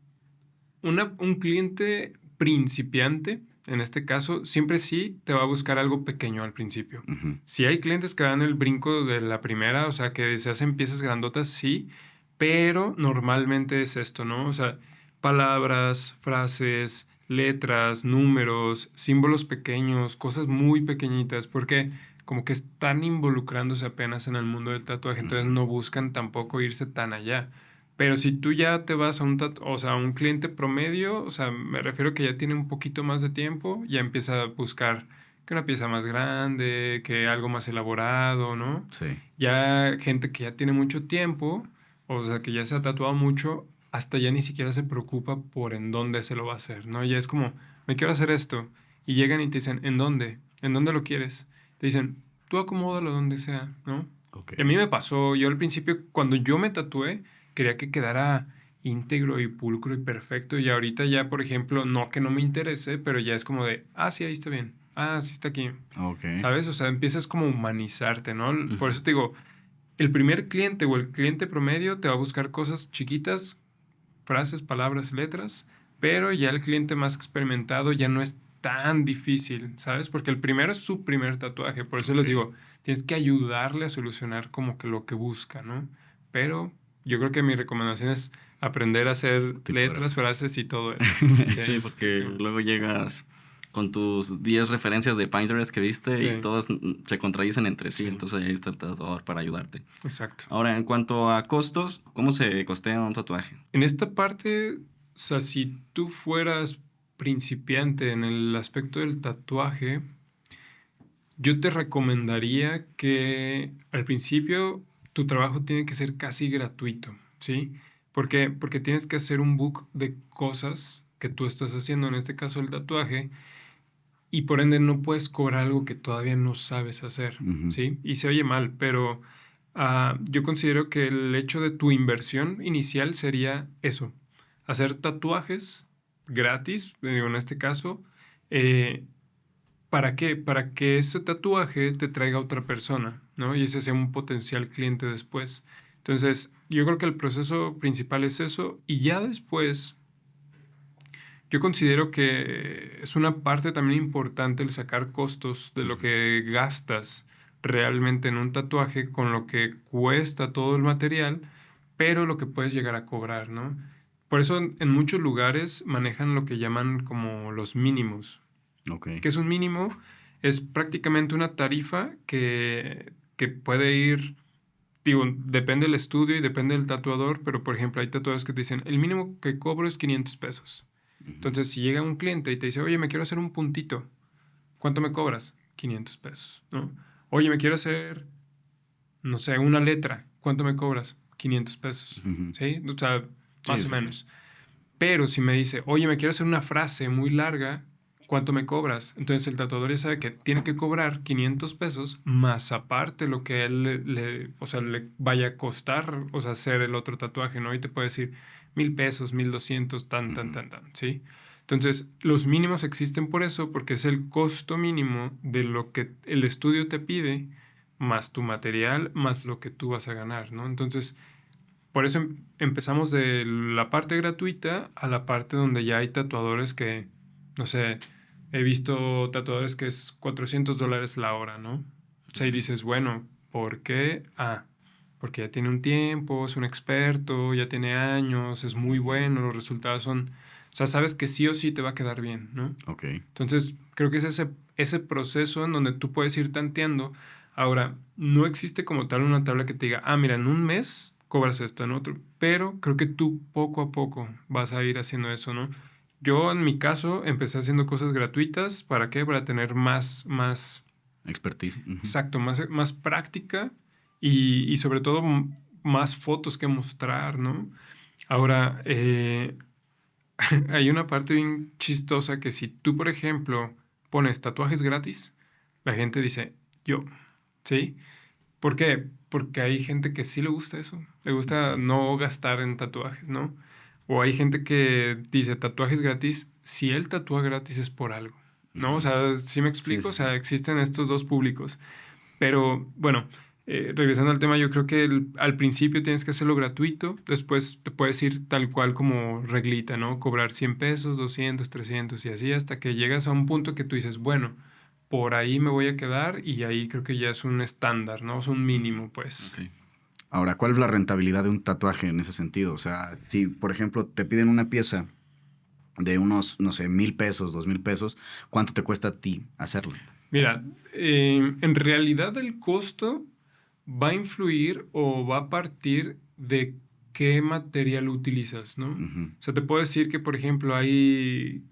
cliente principiante, en este caso, siempre sí te va a buscar algo pequeño al principio. Ujú. Si hay clientes que dan el brinco de la primera, o sea, que se hacen piezas grandotas, sí, pero normalmente es esto, ¿no? O sea, palabras, frases, letras, números, símbolos pequeños, cosas muy pequeñitas, porque como que están involucrándose apenas en el mundo del tatuaje, entonces Ujú. no buscan tampoco irse tan allá. Pero si tú ya te vas a o sea, a un cliente promedio, o sea, me refiero que ya tiene un poquito más de tiempo, ya empieza a buscar que una pieza más grande, que algo más elaborado, ¿no? Sí. Ya gente que ya tiene mucho tiempo, o sea, que ya se ha tatuado mucho, hasta ya ni siquiera se preocupa por en dónde se lo va a hacer, ¿no? Ya es como, me quiero hacer esto. Y llegan y te dicen, ¿en dónde? ¿En dónde lo quieres? Te dicen, tú acomódalo donde sea, ¿no? Ok. Y a mí me pasó, yo al principio, cuando yo me tatué, quería que quedara íntegro y pulcro y perfecto. Y ahorita ya, por ejemplo, no que no me interese, pero ya es como de, ah, sí, ahí está bien. Ah, sí está aquí. Ok. ¿Sabes? O sea, empiezas como a humanizarte, ¿no? Por Ujú. eso te digo, el primer cliente o el cliente promedio te va a buscar cosas chiquitas, frases, palabras, letras, pero ya el cliente más experimentado ya no es tan difícil, ¿sabes? Porque el primero es su primer tatuaje, por eso les Ok. digo, tienes que ayudarle a solucionar como que lo que busca, ¿no? Pero yo creo que mi recomendación es aprender a hacer letras, Tipografía. frases y todo eso. Sí, Sí, es lo porque que... luego llegas con tus 10 referencias de Pinterest que viste y Sí, todas se contradicen entre sí, sí, entonces ahí está el tatuador para ayudarte. exacto. Ahora, en cuanto a costos, ¿cómo se costea un tatuaje? En esta parte, o sea, si tú fueras principiante en el aspecto del tatuaje, yo te recomendaría que al principio tu trabajo tiene que ser casi gratuito, ¿sí? ¿Por qué? Porque tienes que hacer un book de cosas que tú estás haciendo, en este caso el tatuaje, y por ende no puedes cobrar algo que todavía no sabes hacer, Ujú. ¿sí? Y se oye mal, pero yo considero que el hecho de tu inversión inicial sería eso, hacer tatuajes gratis, digo, en este caso, eh, ¿para qué? Para que ese tatuaje te traiga a otra persona, ¿no? Y ese sea un potencial cliente después. Entonces, yo creo que el proceso principal es eso y ya después, yo considero que es una parte también importante el sacar costos de lo Ujú. que gastas realmente en un tatuaje con lo que cuesta todo el material, pero lo que puedes llegar a cobrar, ¿no? Por eso en muchos lugares manejan lo que llaman como los mínimos. Ok. ¿Qué es un mínimo? Es prácticamente una tarifa que puede ir, digo, depende del estudio y depende del tatuador, pero por ejemplo hay tatuadores que te dicen, el mínimo que cobro es 500 pesos. Ujú. Entonces, si llega un cliente y te dice, oye, me quiero hacer un puntito, ¿cuánto me cobras? 500 pesos, ¿no? Oye, me quiero hacer, no sé, una letra, ¿cuánto me cobras? 500 pesos, Ujú. ¿sí? O sea, Sí, más o sí, sí. menos. Pero si me dice, oye, me quiero hacer una frase muy larga, ¿cuánto me cobras? Entonces el tatuador ya sabe que tiene que cobrar 500 pesos más aparte lo que a él o sea, le vaya a costar, o sea, hacer el otro tatuaje, ¿no? Y te puede decir 1,000 pesos, 1,200, Ujú. ¿sí? Entonces, los mínimos existen por eso, porque es el costo mínimo de lo que el estudio te pide, más tu material, más lo que tú vas a ganar, ¿no? Entonces, por eso empezamos de la parte gratuita a la parte donde ya hay tatuadores que, no sé, he visto tatuadores que es $400 la hora, ¿no? O sea, y dices, bueno, ¿por qué? Porque ya tiene un tiempo, es un experto, ya tiene años, es muy Ujú. bueno, los resultados son, o sea, sabes que sí o sí te va a quedar bien, ¿no? Ok. Entonces, creo que es ese proceso en donde tú puedes ir tanteando. Ahora, no existe como tal una tabla que te diga, mira, en un mes cobras esto en otro. Pero creo que tú poco a poco vas a ir haciendo eso, ¿no? Yo, en mi caso, empecé haciendo cosas gratuitas. ¿Para qué? Para tener más Expertise. exacto, más práctica y sobre todo más fotos que mostrar, ¿no? Ahora, hay una parte bien chistosa que si tú, por ejemplo, pones tatuajes gratis, la gente dice, yo, ¿sí? ¿Por qué? Porque hay gente que sí le gusta eso, le gusta no gastar en tatuajes, ¿no? O hay gente que dice tatuajes gratis, si él tatúa gratis es por algo, ¿no? O sea, ¿sí me explico? O Sí. sea, existen estos dos públicos. Pero bueno, regresando al tema, yo creo que al principio tienes que hacerlo gratuito, después te puedes ir tal cual como reglita, ¿no? Cobrar 100 pesos, 200, 300 y así hasta que llegas a un punto que tú dices, bueno, por ahí me voy a quedar y ahí creo que ya es un estándar, ¿no? Es un mínimo, pues. Ok. Ahora, ¿cuál es la rentabilidad de un tatuaje en ese sentido? O sea, si, por ejemplo, te piden una pieza de unos, no sé, 1,000 pesos, 2,000 pesos, ¿cuánto te cuesta a ti hacerlo? Mira, en realidad el costo va a influir o va a partir de qué material utilizas, ¿no? Ujú. O sea, te puedo decir que, por ejemplo, hay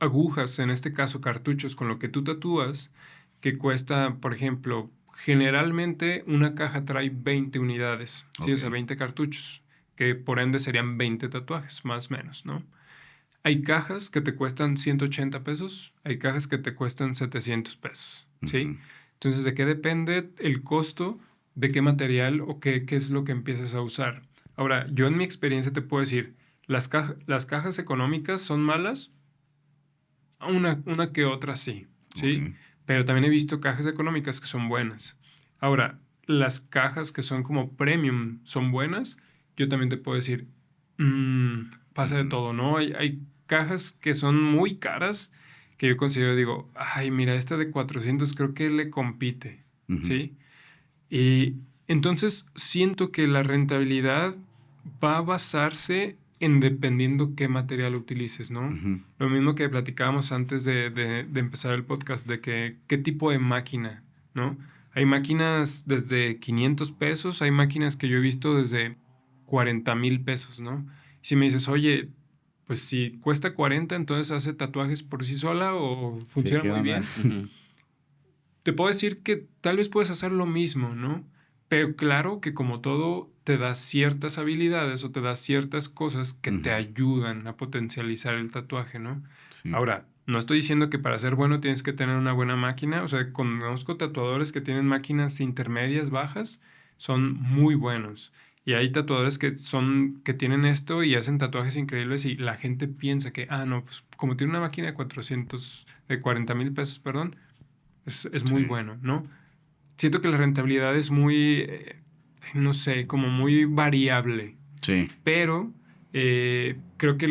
agujas, en este caso cartuchos con lo que tú tatúas, que cuesta, por ejemplo, generalmente una caja trae 20 unidades, ¿sí? O sea, Ok. 20 cartuchos, que por ende serían 20 tatuajes, más o menos, ¿no? Hay cajas que te cuestan 180 pesos, hay cajas que te cuestan 700 pesos, ¿sí? Ujú. Entonces, ¿de qué depende el costo? ¿De qué material o qué es lo que empiezas a usar? Ahora, yo en mi experiencia te puedo decir, las cajas económicas son malas, una que otra sí, Ok. ¿sí? Pero también he visto cajas económicas que son buenas. Ahora, las cajas que son como premium son buenas, yo también te puedo decir, pasa de Ujú. todo, ¿no? Hay cajas que son muy caras que yo considero, digo, ay, mira, esta de 400 creo que le compite, Ujú. ¿sí? Y entonces siento que la rentabilidad va a basarse en dependiendo qué material utilices, ¿no? Ujú. Lo mismo que platicábamos antes de empezar el podcast, de que qué tipo de máquina, ¿no? Hay máquinas desde 500 pesos, hay máquinas que yo he visto desde 40,000 pesos, ¿no? Si me dices, oye, pues si cuesta 40, entonces hace tatuajes por sí sola o Sí, funciona ¿qué muy onda? bien. Ujú. Te puedo decir que tal vez puedes hacer lo mismo, ¿no? Pero claro que como todo te da ciertas habilidades o te da ciertas cosas que te Ujú. ayudan a potencializar el tatuaje, ¿no? Sí. Ahora, no estoy diciendo que para ser bueno tienes que tener una buena máquina, o sea, conozco tatuadores que tienen máquinas intermedias, bajas, son muy buenos. Y hay tatuadores que tienen esto y hacen tatuajes increíbles y la gente piensa que, no, pues como tiene una máquina de 40,000 pesos, perdón, es muy Sí. bueno, ¿no? Siento que la rentabilidad es muy, no sé, como muy variable, Sí. pero creo que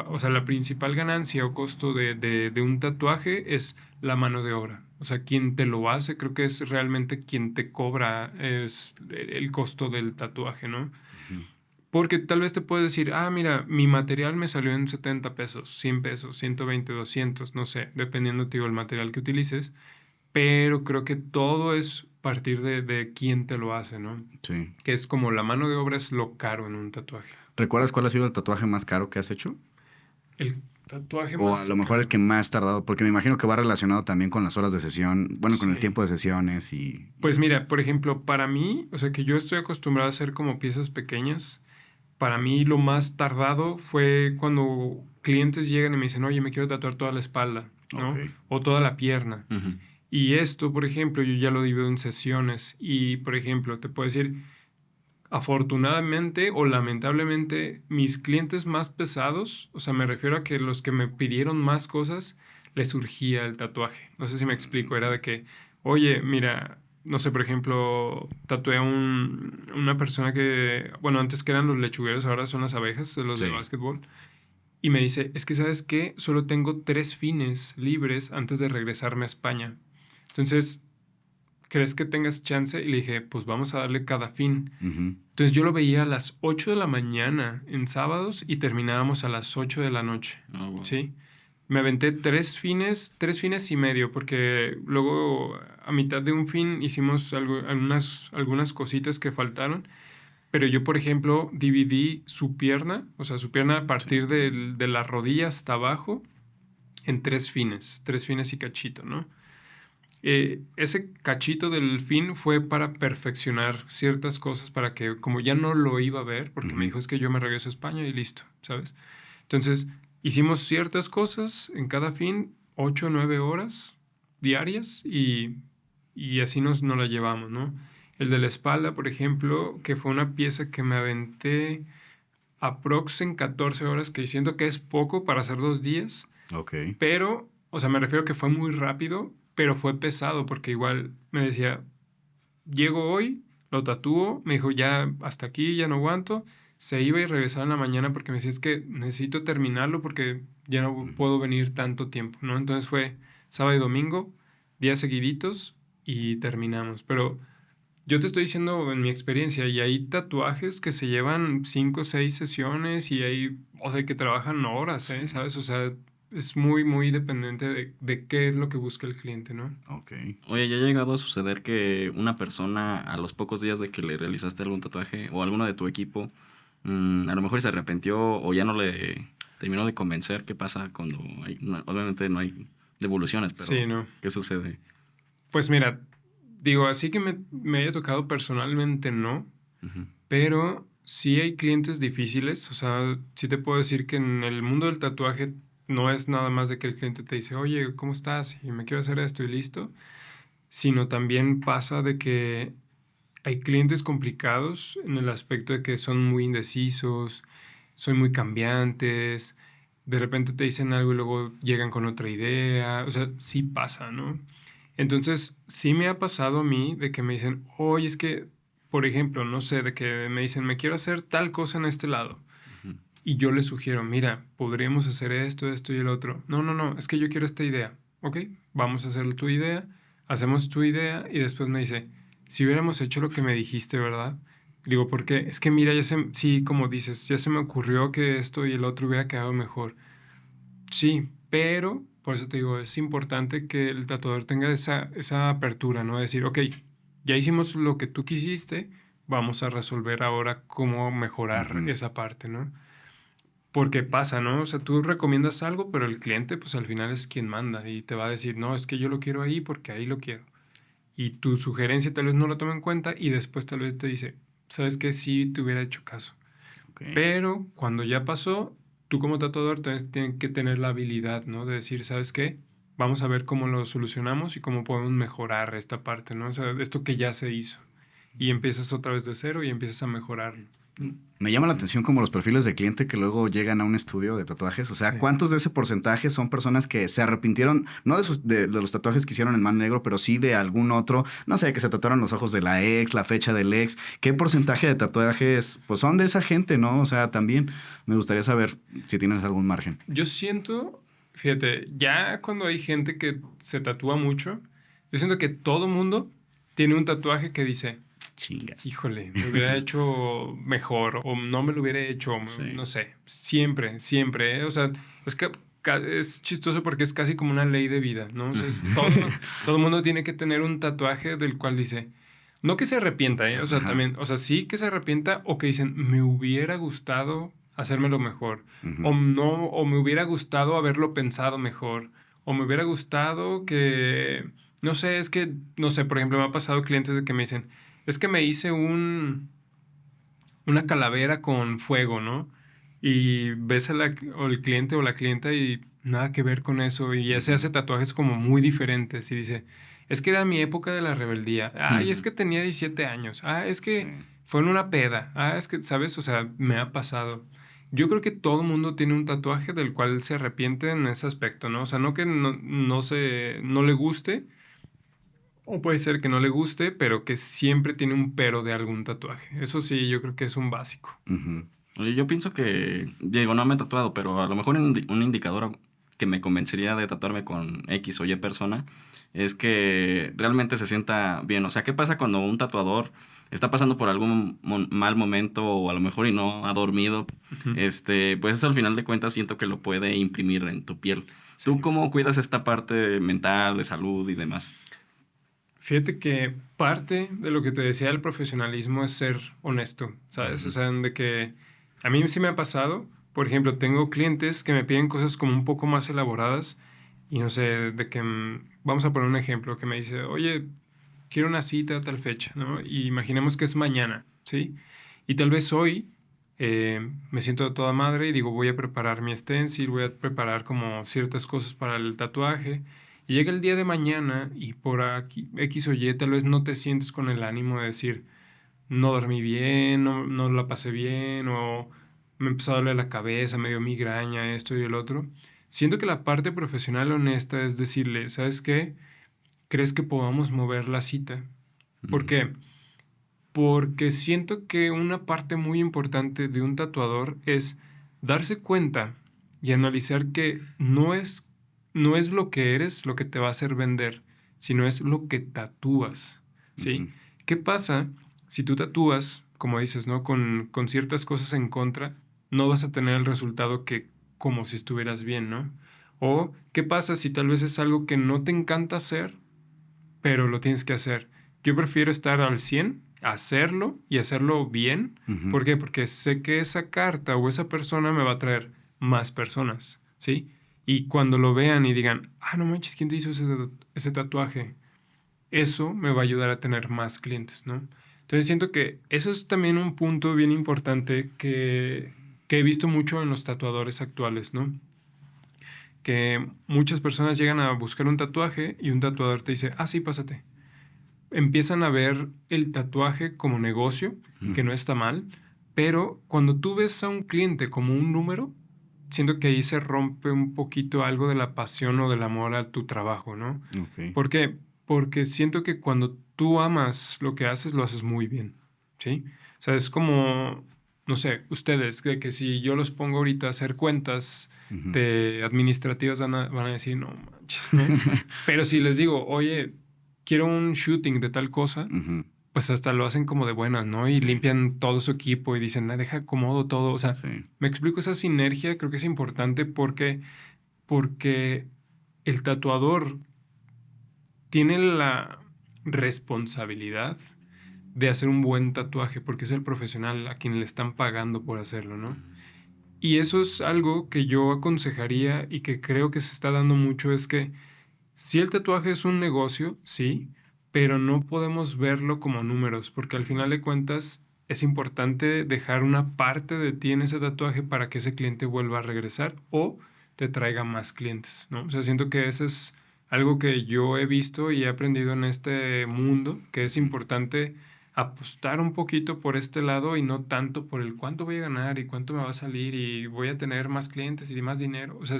o sea, la principal ganancia o costo de un tatuaje es la mano de obra. O sea, quien te lo hace, creo que es realmente quien te cobra es el costo del tatuaje, ¿no? Ujú. Porque tal vez te puedes decir, mira, mi material me salió en 70 pesos, 100 pesos, 120, 200, no sé, dependiendo, te digo, el material que utilices, pero creo que todo es partir de quién te lo hace, ¿no? Sí. Que es como la mano de obra es lo caro en un tatuaje. ¿Recuerdas cuál ha sido el tatuaje más caro que has hecho? El tatuaje O a más lo mejor el caro. que más tardado, porque me imagino que va relacionado también con las horas de sesión, bueno, con el Sí. tiempo de sesiones y... Pues mira, por ejemplo, para mí, o sea, que yo estoy acostumbrado a hacer como piezas pequeñas. Para mí lo más tardado fue cuando clientes llegan y me dicen, oye, me quiero tatuar toda la espalda, Ok. ¿no? O toda la pierna. Ujú. Y esto, por ejemplo, yo ya lo divido en sesiones. Y, por ejemplo, te puedo decir, afortunadamente o lamentablemente, mis clientes más pesados, o sea, me refiero a que los que me pidieron más cosas, les surgía el tatuaje. No sé si me explico, era de que, oye, mira, no sé, por ejemplo, tatué a una persona que, bueno, antes que eran los lechugueros, ahora son las abejas, de los de Sí. básquetbol. Y me dice, es que ¿sabes qué? Solo tengo 3 fines libres antes de regresarme a España. Entonces, ¿crees que tengas chance? Y le dije, pues vamos a darle cada fin. Ujú. Entonces yo lo veía a las 8 de la mañana en sábados y terminábamos a las 8 de la noche, Oh, wow. ¿sí? Me aventé 3 fines y medio, porque luego a mitad de un fin hicimos algunas cositas que faltaron. Pero yo, por ejemplo, dividí su pierna, o sea, su pierna a partir de la rodilla hasta abajo, en 3 fines y cachito, ¿no? Ese cachito del fin fue para perfeccionar ciertas cosas, para que, como ya no lo iba a ver, porque me dijo, es que yo me regreso a España y listo, ¿sabes? Entonces, hicimos ciertas cosas en cada fin, 8 o 9 horas diarias, y así nos la llevamos, ¿no? El de la espalda, por ejemplo, que fue una pieza que me aventé aprox en 14 horas, que siento que es poco para hacer 2 días, Ok. pero, o sea, me refiero que fue muy rápido, pero fue pesado, porque igual me decía, llego hoy, lo tatúo, me dijo, ya hasta aquí, ya no aguanto, se iba y regresaba en la mañana porque me decía, es que necesito terminarlo porque ya no puedo venir tanto tiempo, ¿no? Entonces fue sábado y domingo, días seguiditos y terminamos. Pero yo te estoy diciendo en mi experiencia, y hay tatuajes que se llevan 5 o 6 sesiones y hay, o sea, que trabajan horas, ¿eh? ¿Sabes? O sea, es muy, muy dependiente de qué es lo que busca el cliente, ¿no? Ok. Oye, ¿ya ha llegado a suceder que una persona a los pocos días de que le realizaste algún tatuaje o alguno de tu equipo, a lo mejor se arrepintió o ya no le terminó de convencer? ¿Qué pasa cuando hay, obviamente no hay devoluciones, pero Sí, ¿no? ¿qué sucede? Pues mira, digo, así que me haya tocado personalmente, no, Ujú. pero sí hay clientes difíciles. O sea, sí te puedo decir que en el mundo del tatuaje no es nada más de que el cliente te dice, oye, ¿cómo estás? Y me quiero hacer esto y listo, sino también pasa de que hay clientes complicados en el aspecto de que son muy indecisos, son muy cambiantes, de repente te dicen algo y luego llegan con otra idea. O sea, sí pasa, ¿no? Entonces, sí me ha pasado a mí de que me dicen, oye, es que, por ejemplo, no sé, de que me dicen, me quiero hacer tal cosa en este lado. Ujú. Y yo les sugiero, mira, podríamos hacer esto, esto y el otro. No, no, no, es que yo quiero esta idea. Ok, vamos a hacer tu idea, hacemos tu idea y después me dice, si hubiéramos hecho lo que me dijiste, ¿verdad? Digo, ¿por qué? Es que mira, sí, como dices, ya se me ocurrió que esto y el otro hubiera quedado mejor. Sí, pero por eso te digo, es importante que el tatuador tenga esa apertura, ¿no? Decir, ok, ya hicimos lo que tú quisiste, vamos a resolver ahora cómo mejorar Ujú. esa parte, ¿no? Porque pasa, ¿no? O sea, tú recomiendas algo, pero el cliente, pues al final es quien manda y te va a decir, no, es que yo lo quiero ahí porque ahí lo quiero. Y tu sugerencia tal vez no la toma en cuenta y después tal vez te dice, ¿sabes qué? Sí, te hubiera hecho caso. Ok. Pero cuando ya pasó, tú como tatuador tienes que tener la habilidad, ¿no? De decir, ¿sabes qué? Vamos a ver cómo lo solucionamos y cómo podemos mejorar esta parte, ¿no? O sea, esto que ya se hizo. Y empiezas otra vez de cero y empiezas a mejorarlo. Me llama la atención como los perfiles de cliente que luego llegan a un estudio de tatuajes. O sea, Sí. ¿cuántos de ese porcentaje son personas que se arrepintieron, no de los tatuajes que hicieron en mano negro, pero sí de algún otro? No sé, que se tatuaron los ojos de la ex, la fecha del ex. ¿Qué porcentaje de tatuajes pues son de esa gente, no? O sea, también me gustaría saber si tienes algún margen. Yo siento, fíjate, ya cuando hay gente que se tatúa mucho, yo siento que todo mundo tiene un tatuaje que dice, Chinga. híjole, me hubiera hecho mejor o no me lo hubiera hecho, Sí. no sé, siempre, siempre, ¿eh? O sea, es que es chistoso porque es casi como una ley de vida, ¿no? O sea, todo mundo tiene que tener un tatuaje del cual dice, no que se arrepienta, ¿eh? O sea, Ajá. también, o sea, sí que se arrepienta o que dicen, me hubiera gustado hacérmelo mejor, Ujú. o no, o me hubiera gustado haberlo pensado mejor, o me hubiera gustado que, no sé, es que, no sé, por ejemplo, me ha pasado clientes de que me dicen, es que me hice una calavera con fuego, ¿no? Y ves o el cliente o la clienta y nada que ver con eso. Y ya se hace tatuajes como muy diferentes. Y dice, es que era mi época de la rebeldía. Ay, es que tenía 17 años. Ah, es Sí. que fue en una peda. Ah, es que, ¿sabes? O sea, me ha pasado. Yo creo que todo mundo tiene un tatuaje del cual se arrepiente en ese aspecto, ¿no? O sea, no que no le guste, o puede ser que no le guste, pero que siempre tiene un pero de algún tatuaje. Eso sí, yo creo que es un básico. Ujú. Oye, yo pienso que, digo, no me he tatuado, pero a lo mejor un indicador que me convencería de tatuarme con X o Y persona es que realmente se sienta bien. O sea, ¿qué pasa cuando un tatuador está pasando por algún mal momento o a lo mejor y no ha dormido? Ujú. Pues eso al final de cuentas siento que lo puede imprimir en tu piel. ¿Tú cómo cuidas esta parte mental, de salud y demás? Fíjate que parte de lo que te decía del profesionalismo es ser honesto, ¿sabes? O sea, de que a mí sí me ha pasado, por ejemplo, tengo clientes que me piden cosas como un poco más elaboradas y no sé, de que, vamos a poner un ejemplo, que me dice, oye, quiero una cita a tal fecha, ¿no? Y imaginemos que es mañana, ¿sí? Y tal vez hoy me siento de toda madre y digo, voy a preparar mi stencil, voy a preparar como ciertas cosas para el tatuaje. Y llega el día de mañana y por aquí, X o Y, tal vez no te sientes con el ánimo de decir, no dormí bien, no la pasé bien, o me empezó a doler la cabeza, me dio migraña, esto y el otro. Siento que la parte profesional honesta es decirle, ¿sabes qué? ¿Crees que podamos mover la cita? ¿Por Ujú. qué? Porque siento que una parte muy importante de un tatuador es darse cuenta y analizar que no es lo que eres lo que te va a hacer vender, sino es lo que tatúas, ¿sí? Ujú. ¿Qué pasa si tú tatúas, como dices, ¿no? Con ciertas cosas en contra, no vas a tener el resultado que como si estuvieras bien, ¿no? O ¿qué pasa si tal vez es algo que no te encanta hacer, pero lo tienes que hacer? Yo prefiero estar al 100, hacerlo y hacerlo bien. Ujú. ¿Por qué? Porque sé que esa carta o esa persona me va a traer más personas, ¿sí? Y cuando lo vean y digan, no manches, ¿quién te hizo ese tatuaje? Eso me va a ayudar a tener más clientes, ¿no? Entonces siento que eso es también un punto bien importante que he visto mucho en los tatuadores actuales, ¿no? Que muchas personas llegan a buscar un tatuaje y un tatuador te dice, sí, pásate. Empiezan a ver el tatuaje como negocio, que no está mal, pero cuando tú ves a un cliente como un número, siento que ahí se rompe un poquito algo de la pasión o del amor a tu trabajo, ¿no? Ok. ¿Por qué? Porque siento que cuando tú amas lo que haces, lo haces muy bien, ¿sí? O sea, es como, no sé, ustedes, que si yo los pongo ahorita a hacer cuentas Ujú. de administrativas van a decir, no manches, ¿no? Pero si les digo, oye, quiero un shooting de tal cosa, Ujú. pues hasta lo hacen como de buenas, ¿no? Y Sí, limpian todo su equipo y dicen, deja acomodo todo. O sea, sí. me explico, esa sinergia creo que es importante porque el tatuador tiene la responsabilidad de hacer un buen tatuaje, porque es el profesional a quien le están pagando por hacerlo, ¿no? Y eso es algo que yo aconsejaría y que creo que se está dando mucho, es que si el tatuaje es un negocio, sí, pero no podemos verlo como números, porque al final de cuentas es importante dejar una parte de ti en ese tatuaje para que ese cliente vuelva a regresar o te traiga más clientes, ¿no? O sea, siento que eso es algo que yo he visto y he aprendido en este mundo, que es importante apostar un poquito por este lado y no tanto por el cuánto voy a ganar y cuánto me va a salir y voy a tener más clientes y más dinero. O sea,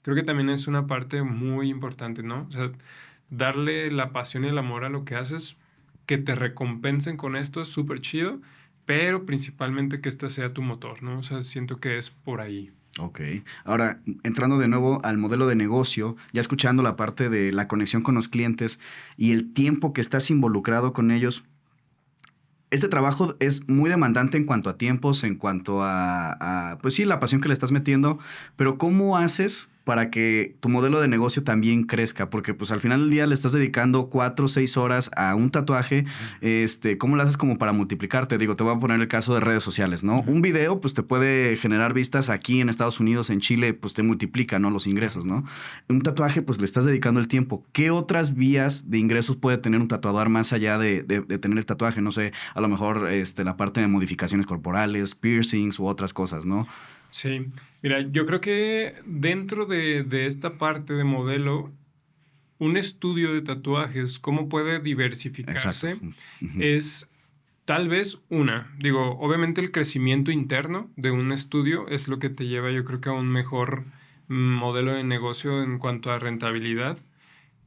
creo que también es una parte muy importante, ¿no? O sea, darle la pasión y el amor a lo que haces, que te recompensen con esto es súper chido, pero principalmente que este sea tu motor, ¿no? O sea, siento que es por ahí. Ok. Ahora, entrando de nuevo al modelo de negocio, ya escuchando la parte de la conexión con los clientes y el tiempo que estás involucrado con ellos, este trabajo es muy demandante en cuanto a tiempos, en cuanto pues sí, la pasión que le estás metiendo, pero ¿cómo haces para que tu modelo de negocio también crezca? Porque pues al final del día le estás dedicando 4 o 6 horas a un tatuaje, ¿cómo lo haces como para multiplicarte? Digo, te voy a poner el caso de redes sociales, ¿no? Ujú. Un video pues te puede generar vistas aquí en Estados Unidos, en Chile, pues te multiplica, ¿no? Los ingresos, Claro. ¿no? Un tatuaje pues le estás dedicando el tiempo. ¿Qué otras vías de ingresos puede tener un tatuador más allá de tener el tatuaje? No sé, a lo mejor la parte de modificaciones corporales, piercings u otras cosas, ¿no? Sí, mira, yo creo que dentro de esta parte de modelo, un estudio de tatuajes, cómo puede Exacto. diversificarse, Ujú. es tal vez digo, obviamente el crecimiento interno de un estudio es lo que te lleva, yo creo que a un mejor modelo de negocio en cuanto a rentabilidad.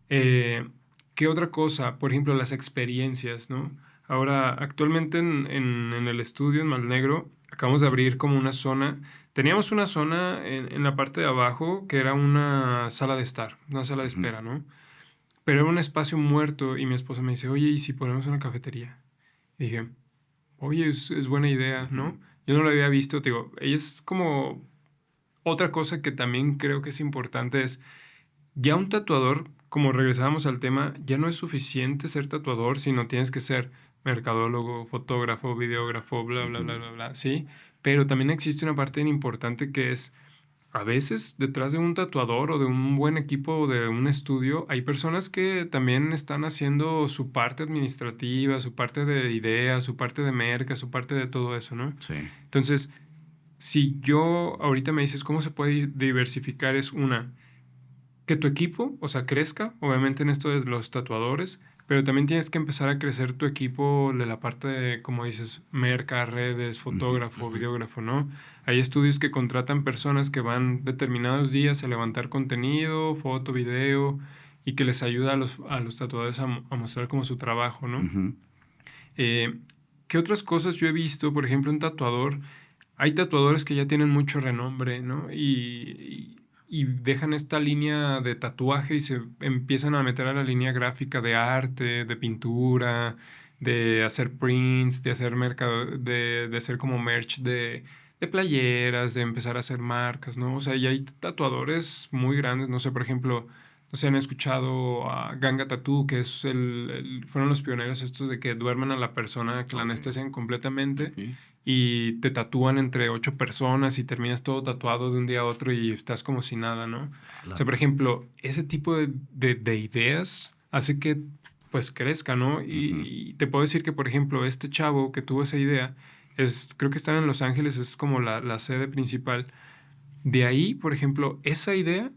Eh, ¿Qué otra cosa? Por ejemplo, las experiencias, ¿no? Ahora, actualmente en el estudio, en Malnegro, acabamos de abrir como una zona. Teníamos una zona en la parte de abajo que era una sala de estar, una sala de Ujú. espera, ¿no? Pero era un espacio muerto y mi esposa me dice, oye, ¿y si ponemos una cafetería? Y dije, oye, es buena idea, Ujú. ¿no? Yo no lo había visto, te digo, ella es como otra cosa que también creo que es importante es, ya un tatuador, como regresábamos al tema, ya no es suficiente ser tatuador, sino tienes que ser mercadólogo, fotógrafo, videógrafo, bla, bla, bla, bla, bla, ¿sí? Pero también existe una parte bien importante que es, a veces detrás de un tatuador o de un buen equipo o de un estudio, hay personas que también están haciendo su parte administrativa, su parte de ideas, su parte de merca, su parte de todo eso, ¿no? Sí. Entonces, si yo ahorita me dices cómo se puede diversificar, es una, que tu equipo, o sea, crezca, obviamente en esto de los tatuadores, pero también tienes que empezar a crecer tu equipo de la parte de, como dices, merca, redes, fotógrafo, videógrafo, ¿no? Hay estudios que contratan personas que van determinados días a levantar contenido, foto, video, y que les ayuda a los tatuadores a mostrar como su trabajo, ¿no? Ujú. ¿Qué otras cosas yo he visto? Por ejemplo, un tatuador, hay tatuadores que ya tienen mucho renombre, ¿no? Y dejan esta línea de tatuaje y se empiezan a meter a la línea gráfica de arte, de pintura, de hacer prints, de hacer mercado, de hacer como merch de playeras, de empezar a hacer marcas, ¿no? O sea, y hay tatuadores muy grandes, no sé, por ejemplo, no sé, han escuchado a Ganga Tattoo, que es fueron los pioneros estos de que duermen a la persona, que la Ok. anestesian completamente Ok. y te tatúan entre 8 personas y terminas todo tatuado de un día a otro y estás como si nada, ¿no? O sea, por ejemplo, ese tipo de ideas hace que pues crezca, ¿no? Y te puedo decir que, por ejemplo, este chavo que tuvo esa idea, creo que están en Los Ángeles, es como la sede principal. De ahí, por ejemplo, esa idea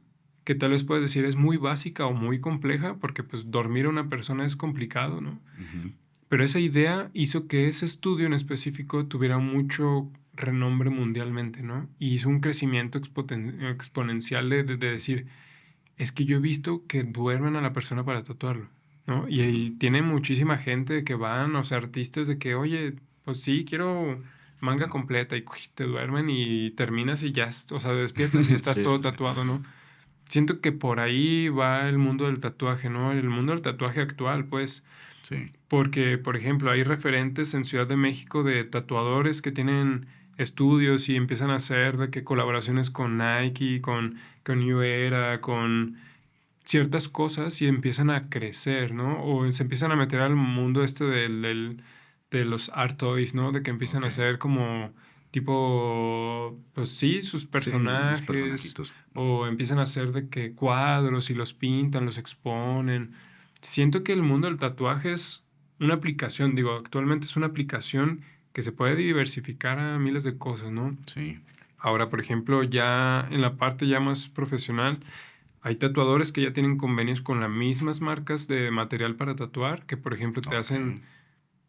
que tal vez puedes decir es muy básica o muy compleja, porque pues dormir a una persona es complicado, ¿no? Ujú. Pero esa idea hizo que ese estudio en específico tuviera mucho renombre mundialmente, ¿no? Y hizo un crecimiento exponencial de decir, es que yo he visto que duermen a la persona para tatuarlo, ¿no? Y tiene muchísima gente que van, o sea, artistas de que, oye, pues sí, quiero manga completa y te duermen y terminas y ya, o sea, despiertas y estás Sí, todo sí. tatuado, ¿no? Siento que por ahí va el mundo del tatuaje, ¿no? El mundo del tatuaje actual, pues. Sí. Porque, por ejemplo, hay referentes en Ciudad de México de tatuadores que tienen estudios y empiezan a hacer de que colaboraciones con Nike, con New Era, con ciertas cosas y empiezan a crecer, ¿no? O se empiezan a meter al mundo este de los art toys, ¿no? De que empiezan a Ok. hacer como tipo, pues sí, sus Sí, los personajes, personajitos. o empiezan a hacer de que cuadros y los pintan, los exponen. Siento que el mundo del tatuaje es una aplicación, digo, actualmente es una aplicación que se puede diversificar a miles de cosas, ¿no? Sí. Ahora, por ejemplo, ya en la parte ya más profesional, hay tatuadores que ya tienen convenios con las mismas marcas de material para tatuar, que por ejemplo te Ok. hacen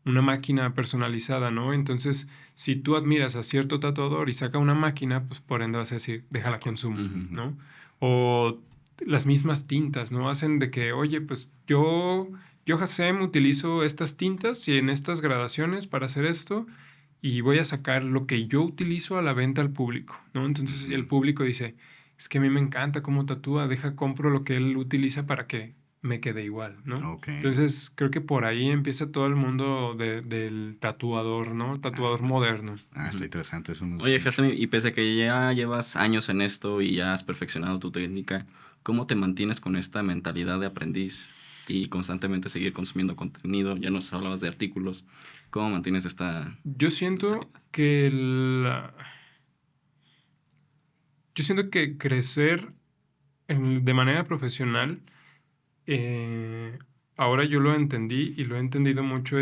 una máquina personalizada, ¿no? Entonces, si tú admiras a cierto tatuador y saca una máquina, pues por ende vas a decir, déjala consumo, Ujú. ¿no? O las mismas tintas, ¿no? Hacen de que, oye, pues yo Hasem, utilizo estas tintas y en estas gradaciones para hacer esto y voy a sacar lo que yo utilizo a la venta al público, ¿no? Entonces el Ujú. público dice, es que a mí me encanta cómo tatúa, compro lo que él utiliza para que me quede igual, ¿no? Ok. Entonces, creo que por ahí empieza todo el mundo del tatuador, ¿no? Tatuador moderno. Está Ujú. interesante eso. Me Oye, gusta mucho. Hassan, y pese a que ya llevas años en esto y ya has perfeccionado tu técnica, ¿cómo te mantienes con esta mentalidad de aprendiz y constantemente seguir consumiendo contenido? Ya nos hablabas de artículos. ¿Cómo mantienes esta Yo siento mentalidad? que yo siento que crecer de manera profesional, eh, ahora yo lo entendí y lo he entendido mucho,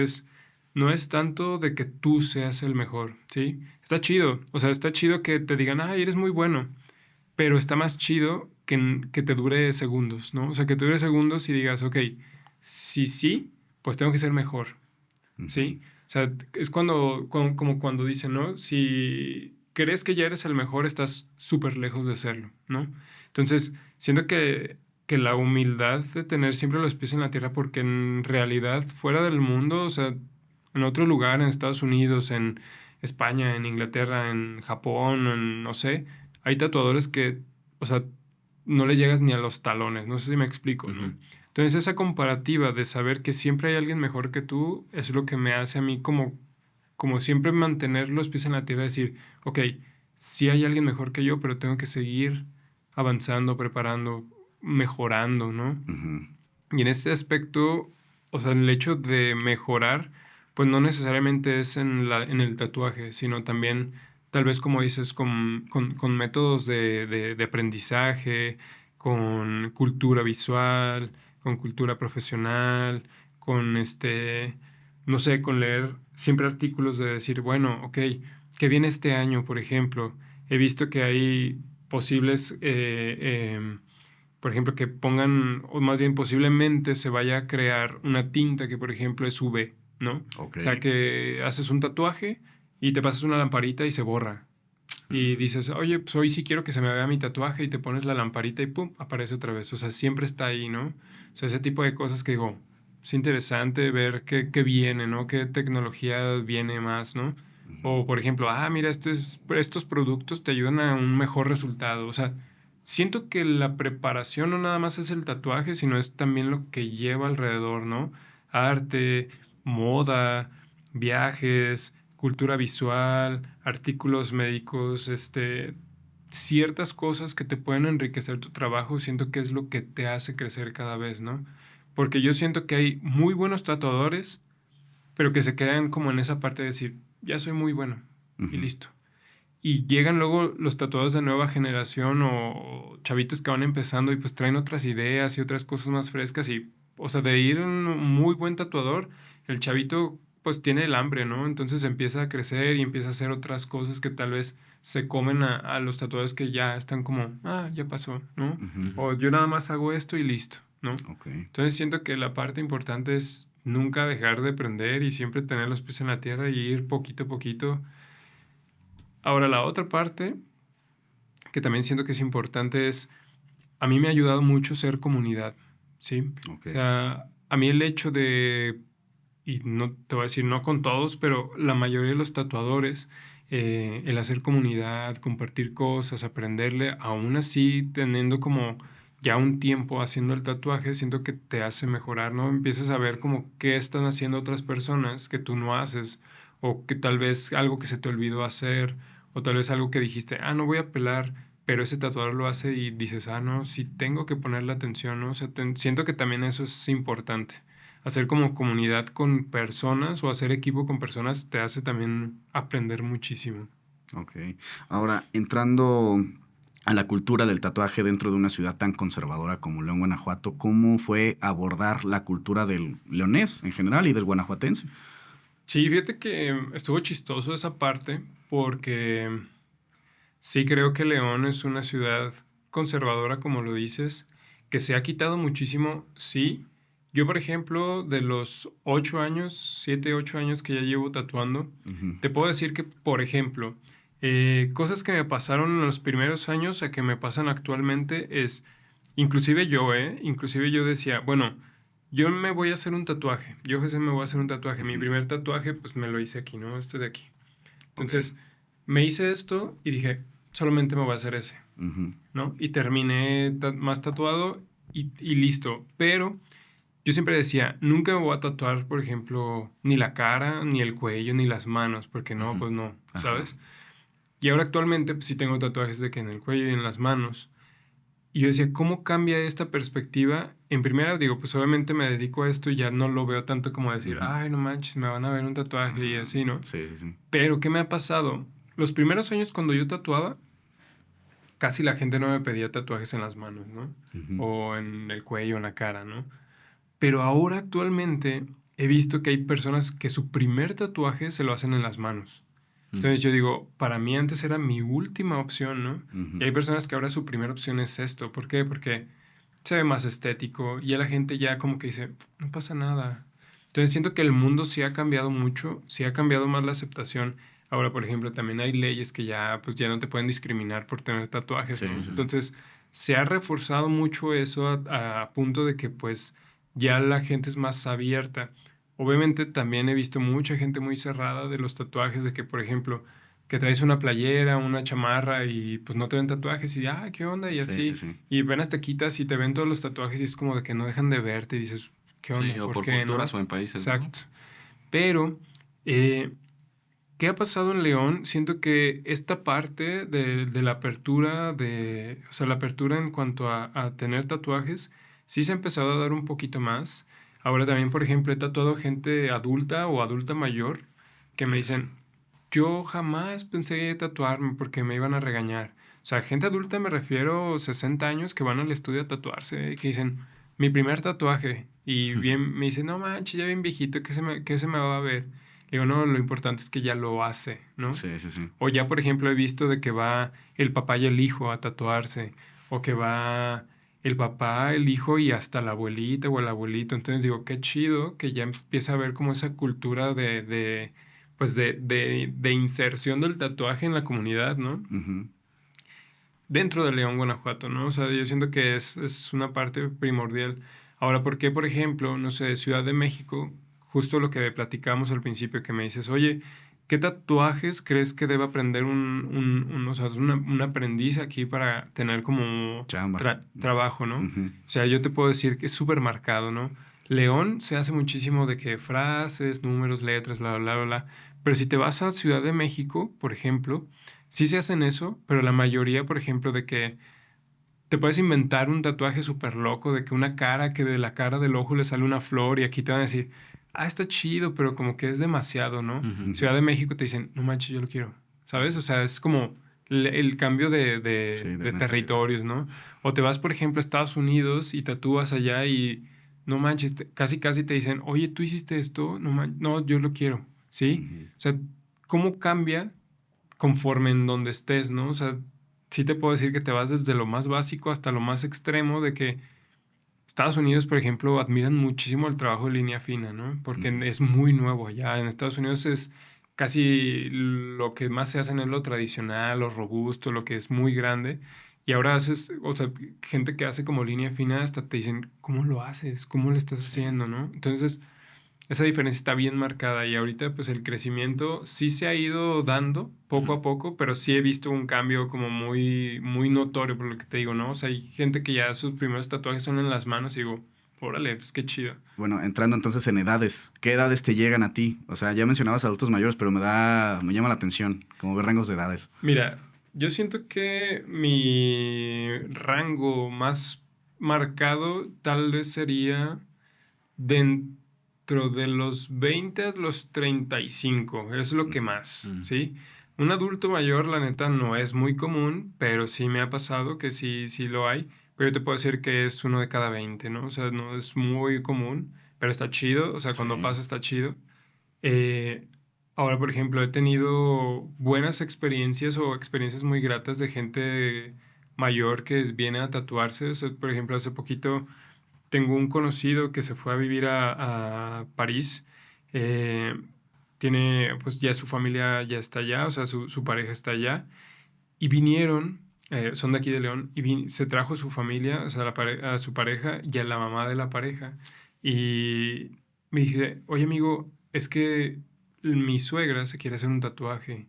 no es tanto de que tú seas el mejor, ¿sí? Está chido, o sea, está chido que te digan, ay, eres muy bueno, pero está más chido que te dure segundos, ¿no? O sea, que te dure segundos y digas, ok, si sí, pues tengo que ser mejor, Ujú. ¿sí? O sea, es como cuando dicen, ¿no? Si crees que ya eres el mejor, estás súper lejos de serlo, ¿no? Entonces, siento que la humildad de tener siempre los pies en la tierra, porque en realidad fuera del mundo, o sea, en otro lugar, en Estados Unidos, en España, en Inglaterra, en Japón, no sé, hay tatuadores que, o sea, no le llegas ni a los talones, no sé si me explico, ¿no? Ujú. Entonces esa comparativa de saber que siempre hay alguien mejor que tú es lo que me hace a mí como siempre mantener los pies en la tierra y decir, ok, sí hay alguien mejor que yo, pero tengo que seguir avanzando, preparando, mejorando, ¿no? Ujú. Y en este aspecto, o sea, el hecho de mejorar, pues no necesariamente es en el tatuaje, sino también, tal vez como dices, con métodos de aprendizaje, con cultura visual, con cultura profesional, con no sé, con leer siempre artículos de decir, bueno, ok, ¿qué viene este año, por ejemplo? He visto que hay posibles por ejemplo, que pongan, o más bien posiblemente se vaya a crear una tinta que, por ejemplo, es UV, ¿no? Ok. O sea, que haces un tatuaje y te pasas una lamparita y se borra. Y dices, oye, pues hoy sí quiero que se me vea mi tatuaje y te pones la lamparita y pum, aparece otra vez. O sea, siempre está ahí, ¿no? O sea, ese tipo de cosas que digo, es interesante ver qué viene, ¿no? Qué tecnología viene más, ¿no? O, por ejemplo, mira, estos productos te ayudan a un mejor resultado. O sea, siento que la preparación no nada más es el tatuaje, sino es también lo que lleva alrededor, ¿no? Arte, moda, viajes, cultura visual, artículos médicos, ciertas cosas que te pueden enriquecer tu trabajo, siento que es lo que te hace crecer cada vez, ¿no? Porque yo siento que hay muy buenos tatuadores, pero que se quedan como en esa parte de decir, ya soy muy bueno y Ujú. listo. Y llegan luego los tatuadores de nueva generación o chavitos que van empezando y pues traen otras ideas y otras cosas más frescas y, o sea, de ir un muy buen tatuador, el chavito pues tiene el hambre, ¿no? Entonces empieza a crecer y empieza a hacer otras cosas que tal vez se comen a los tatuadores que ya están como, ya pasó, ¿no? Ujú. O yo nada más hago esto y listo, ¿no? Ok. Entonces siento que la parte importante es nunca dejar de aprender y siempre tener los pies en la tierra y ir poquito a poquito. Ahora, la otra parte que también siento que es importante es, a mí me ha ayudado mucho ser comunidad, ¿sí? Ok. O sea, a mí el hecho de, y no te voy a decir no con todos, pero la mayoría de los tatuadores, el hacer comunidad, compartir cosas, aprenderle, aún así teniendo como ya un tiempo haciendo el tatuaje, siento que te hace mejorar, ¿no? Empiezas a ver como qué están haciendo otras personas que tú no haces, o que tal vez algo que se te olvidó hacer, o tal vez algo que dijiste, no voy a pelar, pero ese tatuador lo hace y dices, no, sí tengo que ponerle atención, ¿no? O sea, siento que también eso es importante. Hacer como comunidad con personas o hacer equipo con personas te hace también aprender muchísimo. Ok. Ahora, entrando a la cultura del tatuaje dentro de una ciudad tan conservadora como León, Guanajuato, ¿cómo fue abordar la cultura del leonés en general y del guanajuatense? Sí, fíjate que estuvo chistoso esa parte porque sí creo que León es una ciudad conservadora, como lo dices, que se ha quitado muchísimo, sí. Yo, por ejemplo, de los 8 años, 7, 8 años que ya llevo tatuando, Ujú. te puedo decir que, por ejemplo, cosas que me pasaron en los primeros años a que me pasan actualmente es, inclusive yo decía, bueno, yo me voy a hacer un tatuaje, yo José me voy a hacer un tatuaje, mi Ujú. primer tatuaje pues me lo hice aquí, ¿no? Este de aquí. Ok. Entonces, me hice esto y dije, solamente me voy a hacer ese, Ujú. ¿no? Y terminé más tatuado y listo. Pero yo siempre decía, nunca me voy a tatuar, por ejemplo, ni la cara, ni el cuello, ni las manos, porque no, Ujú. pues no, Ajá. ¿sabes? Y ahora actualmente pues sí tengo tatuajes de que en el cuello y en las manos. Y yo decía, ¿cómo cambia esta perspectiva? En primera, digo, pues obviamente me dedico a esto y ya no lo veo tanto como decir, Ujú. ay, no manches, me van a ver un tatuaje y Ajá. así, ¿no? Sí, sí, sí. Pero, ¿qué me ha pasado? Los primeros años cuando yo tatuaba, casi la gente no me pedía tatuajes en las manos, ¿no? Ujú. O en el cuello, en la cara, ¿no? Pero ahora actualmente he visto que hay personas que su primer tatuaje se lo hacen en las manos. Entonces yo digo, para mí antes era mi última opción, ¿no? Ujú. Y hay personas que ahora su primera opción es esto. ¿Por qué? Porque se ve más estético y a la gente ya como que dice, no pasa nada. Entonces siento que el mundo sí ha cambiado mucho, sí ha cambiado más la aceptación. Ahora, por ejemplo, también hay leyes que ya, pues ya no te pueden discriminar por tener tatuajes, Sí, ¿no? sí, sí. Entonces se ha reforzado mucho eso a punto de que pues ya la gente es más abierta. Obviamente también he visto mucha gente muy cerrada de los tatuajes, de que, por ejemplo, que traes una playera, una chamarra y pues no te ven tatuajes y, ¿qué onda? Y Sí, sí, así. sí. Y apenas te quitas y te ven todos los tatuajes y es como de que no dejan de verte y dices, ¿qué Sí, onda? o ¿Por por qué culturas no? o en países, ¿no? Exacto. Pero eh, ¿Qué ha pasado en León? Siento que esta parte de la apertura, o sea, la apertura en cuanto a tener tatuajes, sí se ha empezado a dar un poquito más. Ahora también, por ejemplo, he tatuado gente adulta o adulta mayor que me dicen, yo jamás pensé tatuarme porque me iban a regañar. O sea, gente adulta me refiero 60 años que van al estudio a tatuarse y que dicen, mi primer tatuaje. Y bien, me dicen, no manches, ya bien viejito, ¿qué se me va a ver? Digo, no, lo importante es que ya lo hace, ¿no? Sí, sí, sí. O ya, por ejemplo, he visto de que va el papá y el hijo a tatuarse, o que va el papá, el hijo y hasta la abuelita o el abuelito. Entonces digo, qué chido que ya empieza a haber como esa cultura pues de inserción del tatuaje en la comunidad, ¿no? Ujú. Dentro de León, Guanajuato, ¿no? O sea, yo siento que es una parte primordial. Ahora, ¿por qué, por ejemplo, no sé, Ciudad de México, justo lo que platicamos al principio, que me dices, oye, ¿qué tatuajes crees que debe aprender o sea, un aprendiz aquí para tener como Chamba. trabajo, ¿no? Ujú. O sea, yo te puedo decir que es súper marcado, ¿no? León se hace muchísimo de que frases, números, letras, bla, bla, bla, bla. Pero si te vas a Ciudad de México, por ejemplo, sí se hacen eso, pero la mayoría, por ejemplo, de que te puedes inventar un tatuaje súper loco, de que una cara, que de la cara del ojo le sale una flor y aquí te van a decir, ah, está chido, pero como que es demasiado, ¿no? Ujú. Ciudad de México te dicen, no manches, yo lo quiero, ¿sabes? O sea, es como el cambio Sí, de de mentalidad. territorios, ¿no? O te vas, por ejemplo, a Estados Unidos y tatúas allá y no manches, casi casi te dicen, oye, ¿tú hiciste esto? No, yo lo quiero, ¿sí? Ujú. O sea, ¿cómo cambia conforme en donde estés, ¿no? O sea, sí te puedo decir que te vas desde lo más básico hasta lo más extremo de que Estados Unidos, por ejemplo, admiran muchísimo el trabajo de línea fina, ¿no? Porque Ujú. es muy nuevo allá. En Estados Unidos es casi lo que más se hacen es lo tradicional, lo robusto, lo que es muy grande. Y ahora haces, o sea, gente que hace como línea fina hasta te dicen, ¿cómo lo haces? ¿Cómo lo estás Sí. haciendo, no? Entonces, esa diferencia está bien marcada y ahorita pues el crecimiento sí se ha ido dando poco a poco, pero sí he visto un cambio como muy, muy notorio por lo que te digo, ¿no? O sea, hay gente que ya sus primeros tatuajes son en las manos y digo, órale, pues qué chido. Bueno, entrando entonces en edades, ¿qué edades te llegan a ti? O sea, ya mencionabas adultos mayores, pero me llama la atención, como ver rangos de edades. Mira, yo siento que mi rango más marcado tal vez sería dentro de los 20 a los 35, es lo que más, Mm. ¿sí? Un adulto mayor, la neta, no es muy común, pero sí me ha pasado que sí lo hay. Pero yo te puedo decir que es uno de cada 20, ¿no? O sea, no es muy común, pero está chido. O sea, cuando Sí. pasa está chido. Eh, Ahora, por ejemplo, he tenido buenas experiencias o experiencias muy gratas de gente mayor que viene a tatuarse. O sea, por ejemplo, hace poquito tengo un conocido que se fue a vivir a París. eh, Tiene, pues ya su familia ya está allá, o sea, su pareja está allá. Y vinieron, son de aquí de León, y se trajo su familia, o sea, a su pareja y a la mamá de la pareja. Y me dije, oye amigo, es que mi suegra se quiere hacer un tatuaje,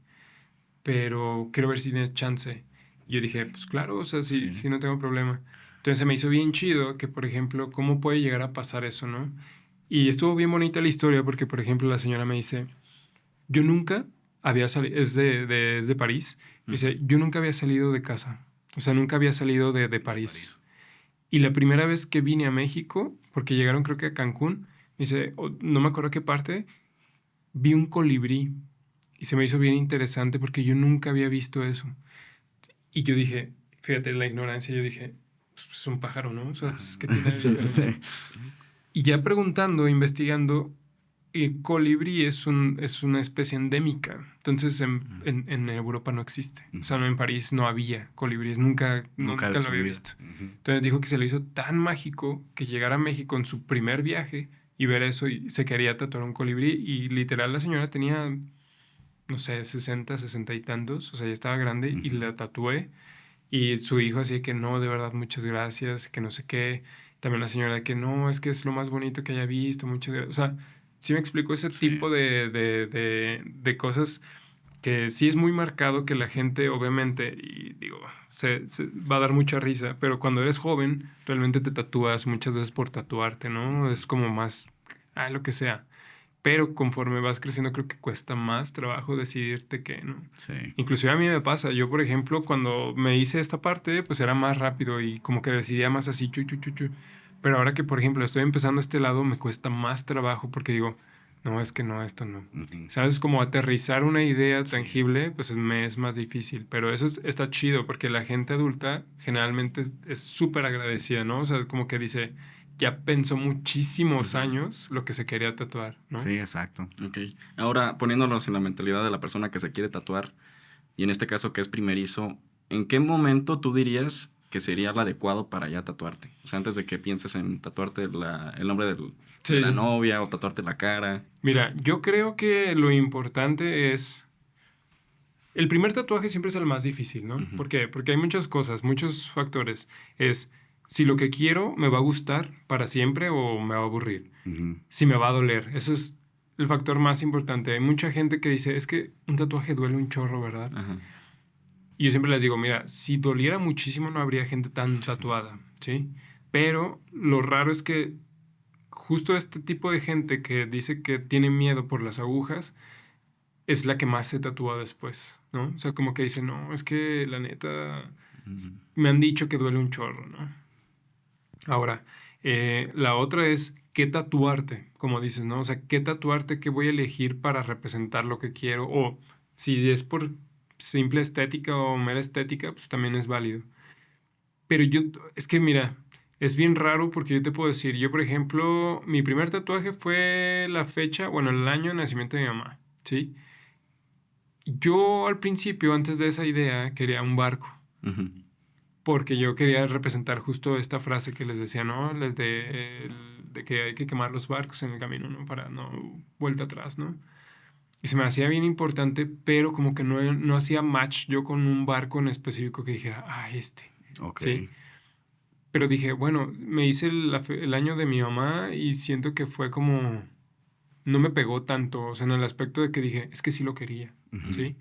pero quiero ver si tienes chance. Y yo dije, pues claro, o sea, sí, Sí. sí, no tengo problema. Entonces se me hizo bien chido que, por ejemplo, ¿cómo puede llegar a pasar eso, no? Y estuvo bien bonita la historia porque, por ejemplo, la señora me dice, yo nunca había salido, es de París, me Ujú. dice, yo nunca había salido de casa, o sea, nunca había salido de De París. París. Y la primera vez que vine a México, porque llegaron creo que a Cancún, me dice, no me acuerdo qué parte, vi un colibrí y se me hizo bien interesante porque yo nunca había visto eso. Y yo dije, fíjate, la ignorancia, yo dije, "Pues, es un pájaro, ¿no? O sea, pues, ¿qué tiene de Sí, sí, diferencia? sí. Y ya preguntando, investigando, el colibrí es una especie endémica. Entonces en Europa no existe. O sea, no, en París no había colibríes. Nunca Nunca en lo su había vida. visto. Ujú. Entonces dijo que se le hizo tan mágico que llegara a México en su primer viaje y ver eso y se quería tatuar un colibrí. Y literal la señora tenía, no sé, 60 y tantos. O sea, ya estaba grande y Ujú. la tatué. Y su hijo así que no, de verdad, muchas gracias, que no sé qué. También la señora de que no, es que es lo más bonito que haya visto, muchas gracias. O sea, sí me explico ese Sí. tipo de cosas que sí es muy marcado que la gente, obviamente, y digo, se va a dar mucha risa, pero cuando eres joven, realmente te tatúas muchas veces por tatuarte, ¿no? Es como más, lo que sea. pero conforme vas creciendo creo que cuesta más trabajo decidirte que no. Sí. Inclusive a mí me pasa, yo por ejemplo cuando me hice esta parte pues era más rápido y como que decidía más así, chu, chu, chu, chu. Pero ahora que por ejemplo estoy empezando este lado me cuesta más trabajo porque digo, no, es que no, esto no. Ujú. ¿Sabes? Como aterrizar una idea Sí. tangible, pues me es más difícil. Pero eso está chido porque la gente adulta generalmente es súper agradecida, ¿no? O sea, como que dice, ya pensó muchísimos años lo que se quería tatuar, ¿no? Sí, exacto. Ok. Ahora, poniéndonos en la mentalidad de la persona que se quiere tatuar, y en este caso que es primerizo, ¿en qué momento tú dirías que sería el adecuado para ya tatuarte? O sea, antes de que pienses en tatuarte el nombre de la Sí. novia o tatuarte la cara. Mira, yo creo que lo importante es... El primer tatuaje siempre es el más difícil, ¿no? Ujú. ¿Por qué? Porque hay muchas cosas, muchos factores. Es si lo que quiero me va a gustar para siempre o me va a aburrir. Ujú. Si me va a doler. Eso es el factor más importante. Hay mucha gente que dice, es que un tatuaje duele un chorro, ¿verdad? Ajá. Y yo siempre les digo, mira, si doliera muchísimo no habría gente tan tatuada, ¿sí? Pero lo raro es que justo este tipo de gente que dice que tiene miedo por las agujas es la que más se tatúa después, ¿no? O sea, como que dice, no, es que la neta Ujú. me han dicho que duele un chorro, ¿no? Ahora, la otra es qué tatuarte, como dices, ¿no? O sea, qué tatuarte, qué voy a elegir para representar lo que quiero. O si es por simple estética o mera estética, pues también es válido. Pero yo, es que mira, es bien raro porque yo te puedo decir, yo por ejemplo, mi primer tatuaje fue la fecha, bueno, el año de nacimiento de mi mamá, ¿sí? Yo al principio, antes de esa idea, quería un barco. Ujú. Porque yo quería representar justo esta frase que les decía, ¿no? De que hay que quemar los barcos en el camino, ¿no? Para no vuelta atrás, ¿no? Y se me hacía bien importante, pero como que no hacía match yo con un barco en específico que dijera, ah, este, Ok. ¿sí? Pero dije, bueno, me hice el año de mi mamá y siento que fue como, no me pegó tanto, o sea, en el aspecto de que dije, es que sí lo quería, Ujú. ¿sí?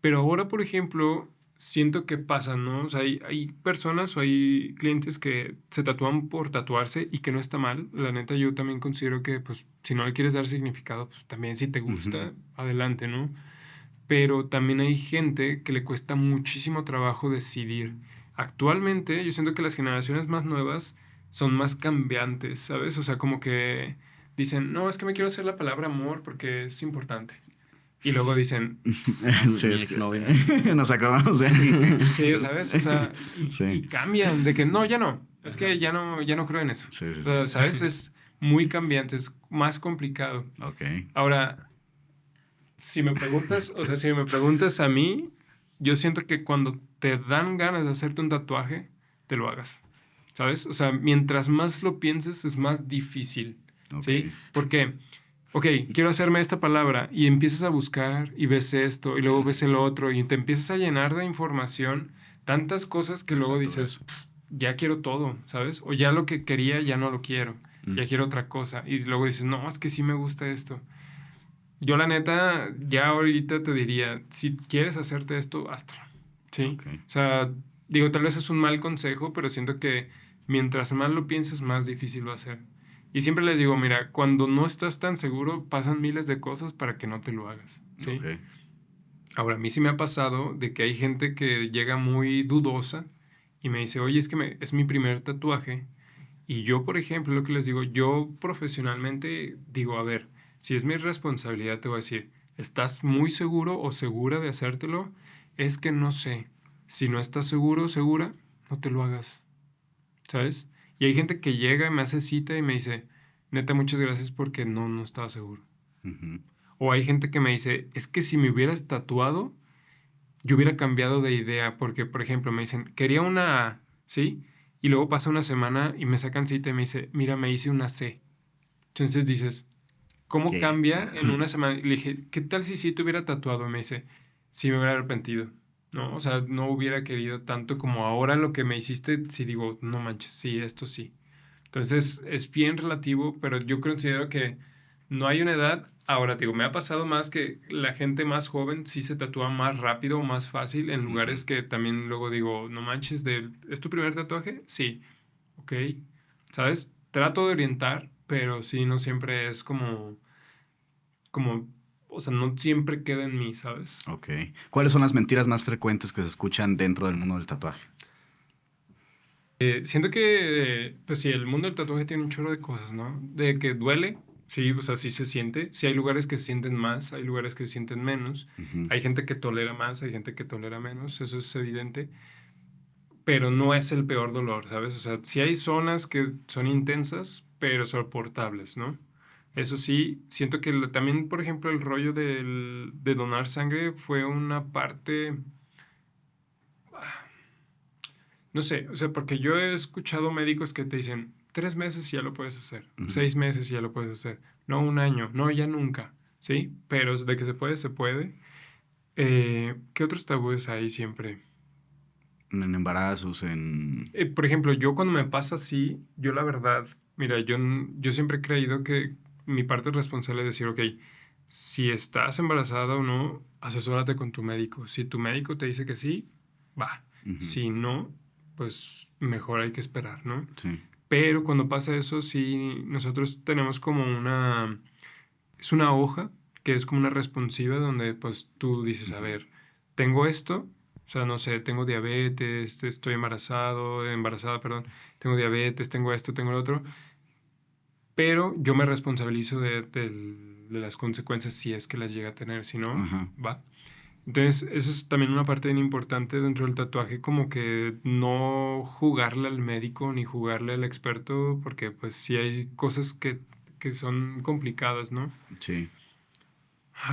Pero ahora, por ejemplo, siento que pasa, ¿no? O sea, hay personas o hay clientes que se tatúan por tatuarse y que no está mal. La neta, yo también considero que, pues, si no le quieres dar significado, pues también si te Ujú. gusta, adelante, ¿no? Pero también hay gente que le cuesta muchísimo trabajo decidir. Actualmente, yo siento que las generaciones más nuevas son más cambiantes, ¿sabes? O sea, como que dicen, no, es que me quiero hacer la palabra amor porque es importante. Y luego dicen, Sí, Mi es que exnovia. nos acordamos de alguien. sí, ¿sabes? O sea, Sí. y cambian de que no, ya no. Es que ya no creo en eso. Sí, sí, O sí. sea, ¿sabes? Es muy cambiante, es más complicado. Ok. Ahora, si me preguntas, o sea, si me preguntas a mí, yo siento que cuando te dan ganas de hacerte un tatuaje, te lo hagas. ¿Sabes? O sea, mientras más lo pienses, es más difícil. ¿Sí? Ok. Porque, ok, quiero hacerme esta palabra y empiezas a buscar y ves esto y luego ves el otro y te empiezas a llenar de información, tantas cosas que luego Exacto, dices, eso. ya quiero todo, ¿sabes? O ya lo que quería ya no lo quiero, ya quiero otra cosa. Y luego dices, no, es que sí me gusta esto. Yo la neta, ya ahorita te diría, si quieres hacerte esto, hazlo, ¿sí? Ok. O sea, digo, tal vez es un mal consejo, pero siento que mientras más lo pienses, más difícil va a ser. Y siempre les digo, mira, cuando no estás tan seguro, pasan miles de cosas para que no te lo hagas, ¿sí? Ok. Ahora, a mí sí me ha pasado de que hay gente que llega muy dudosa y me dice, oye, es que es mi primer tatuaje. Y yo, por ejemplo, lo que les digo, yo profesionalmente digo, a ver, si es mi responsabilidad, te voy a decir, ¿estás muy seguro o segura de hacértelo? Es que no sé. Si no estás seguro o segura, no te lo hagas, ¿sabes? Y hay gente que llega y me hace cita y me dice, neta, muchas gracias porque no estaba seguro. Ujú. O hay gente que me dice, es que si me hubieras tatuado, yo hubiera cambiado de idea porque, por ejemplo, me dicen, quería una A, ¿sí? Y luego pasa una semana y me sacan cita y me dice, mira, me hice una C. Entonces dices, ¿cómo ¿Qué? cambia en una semana? Y le dije, ¿qué tal si sí te hubiera tatuado? Y me dice, sí me hubiera arrepentido, ¿no? O sea, no hubiera querido tanto como ahora lo que me hiciste, si digo, no manches, sí, esto sí. Entonces es bien relativo, pero yo considero que no hay una edad. Ahora, digo, me ha pasado más que la gente más joven sí se tatúa más rápido o más fácil en Ujú. lugares que también luego digo, no manches, ¿es tu primer tatuaje? Sí, ok. ¿Sabes? Trato de orientar, pero sí, no siempre es como como, o sea, no siempre queda en mí, ¿sabes? Ok. ¿Cuáles son las mentiras más frecuentes que se escuchan dentro del mundo del tatuaje? Siento que, pues sí, el mundo del tatuaje tiene un chorro de cosas, ¿no? De que duele, sí, o sea, sí se siente. Sí hay lugares que se sienten más, hay lugares que se sienten menos. Ujú. Hay gente que tolera más, hay gente que tolera menos, eso es evidente. Pero no es el peor dolor, ¿sabes? O sea, sí hay zonas que son intensas, pero soportables, ¿no? Eso sí, siento que también, por ejemplo, el rollo de donar sangre fue una parte, no sé, o sea, porque yo he escuchado médicos que te dicen, 3 meses y ya lo puedes hacer, Ujú. 6 meses y ya lo puedes hacer, no un año, no, ya nunca, ¿sí? Pero de que se puede, se puede. ¿Qué otros tabúes hay siempre? En embarazos, en... Por ejemplo, yo cuando me pasa así, yo la verdad, mira, yo siempre he creído que mi parte responsable es decir, ok, si estás embarazada o no, asesórate con tu médico. Si tu médico te dice que sí, va. Ujú. Si no, pues mejor hay que esperar, ¿no? Sí. Pero cuando pasa eso, sí, nosotros tenemos como es una hoja que es como una responsiva donde pues tú dices, a Ujú. ver, tengo esto, o sea, no sé, tengo diabetes, estoy embarazada, perdón, tengo diabetes, tengo esto, tengo lo otro, pero yo me responsabilizo de las consecuencias si es que las llega a tener, si no, Ajá. va. Entonces, eso es también una parte bien importante dentro del tatuaje, como que no jugarle al médico ni jugarle al experto, porque pues sí hay cosas que son complicadas, ¿no? Sí.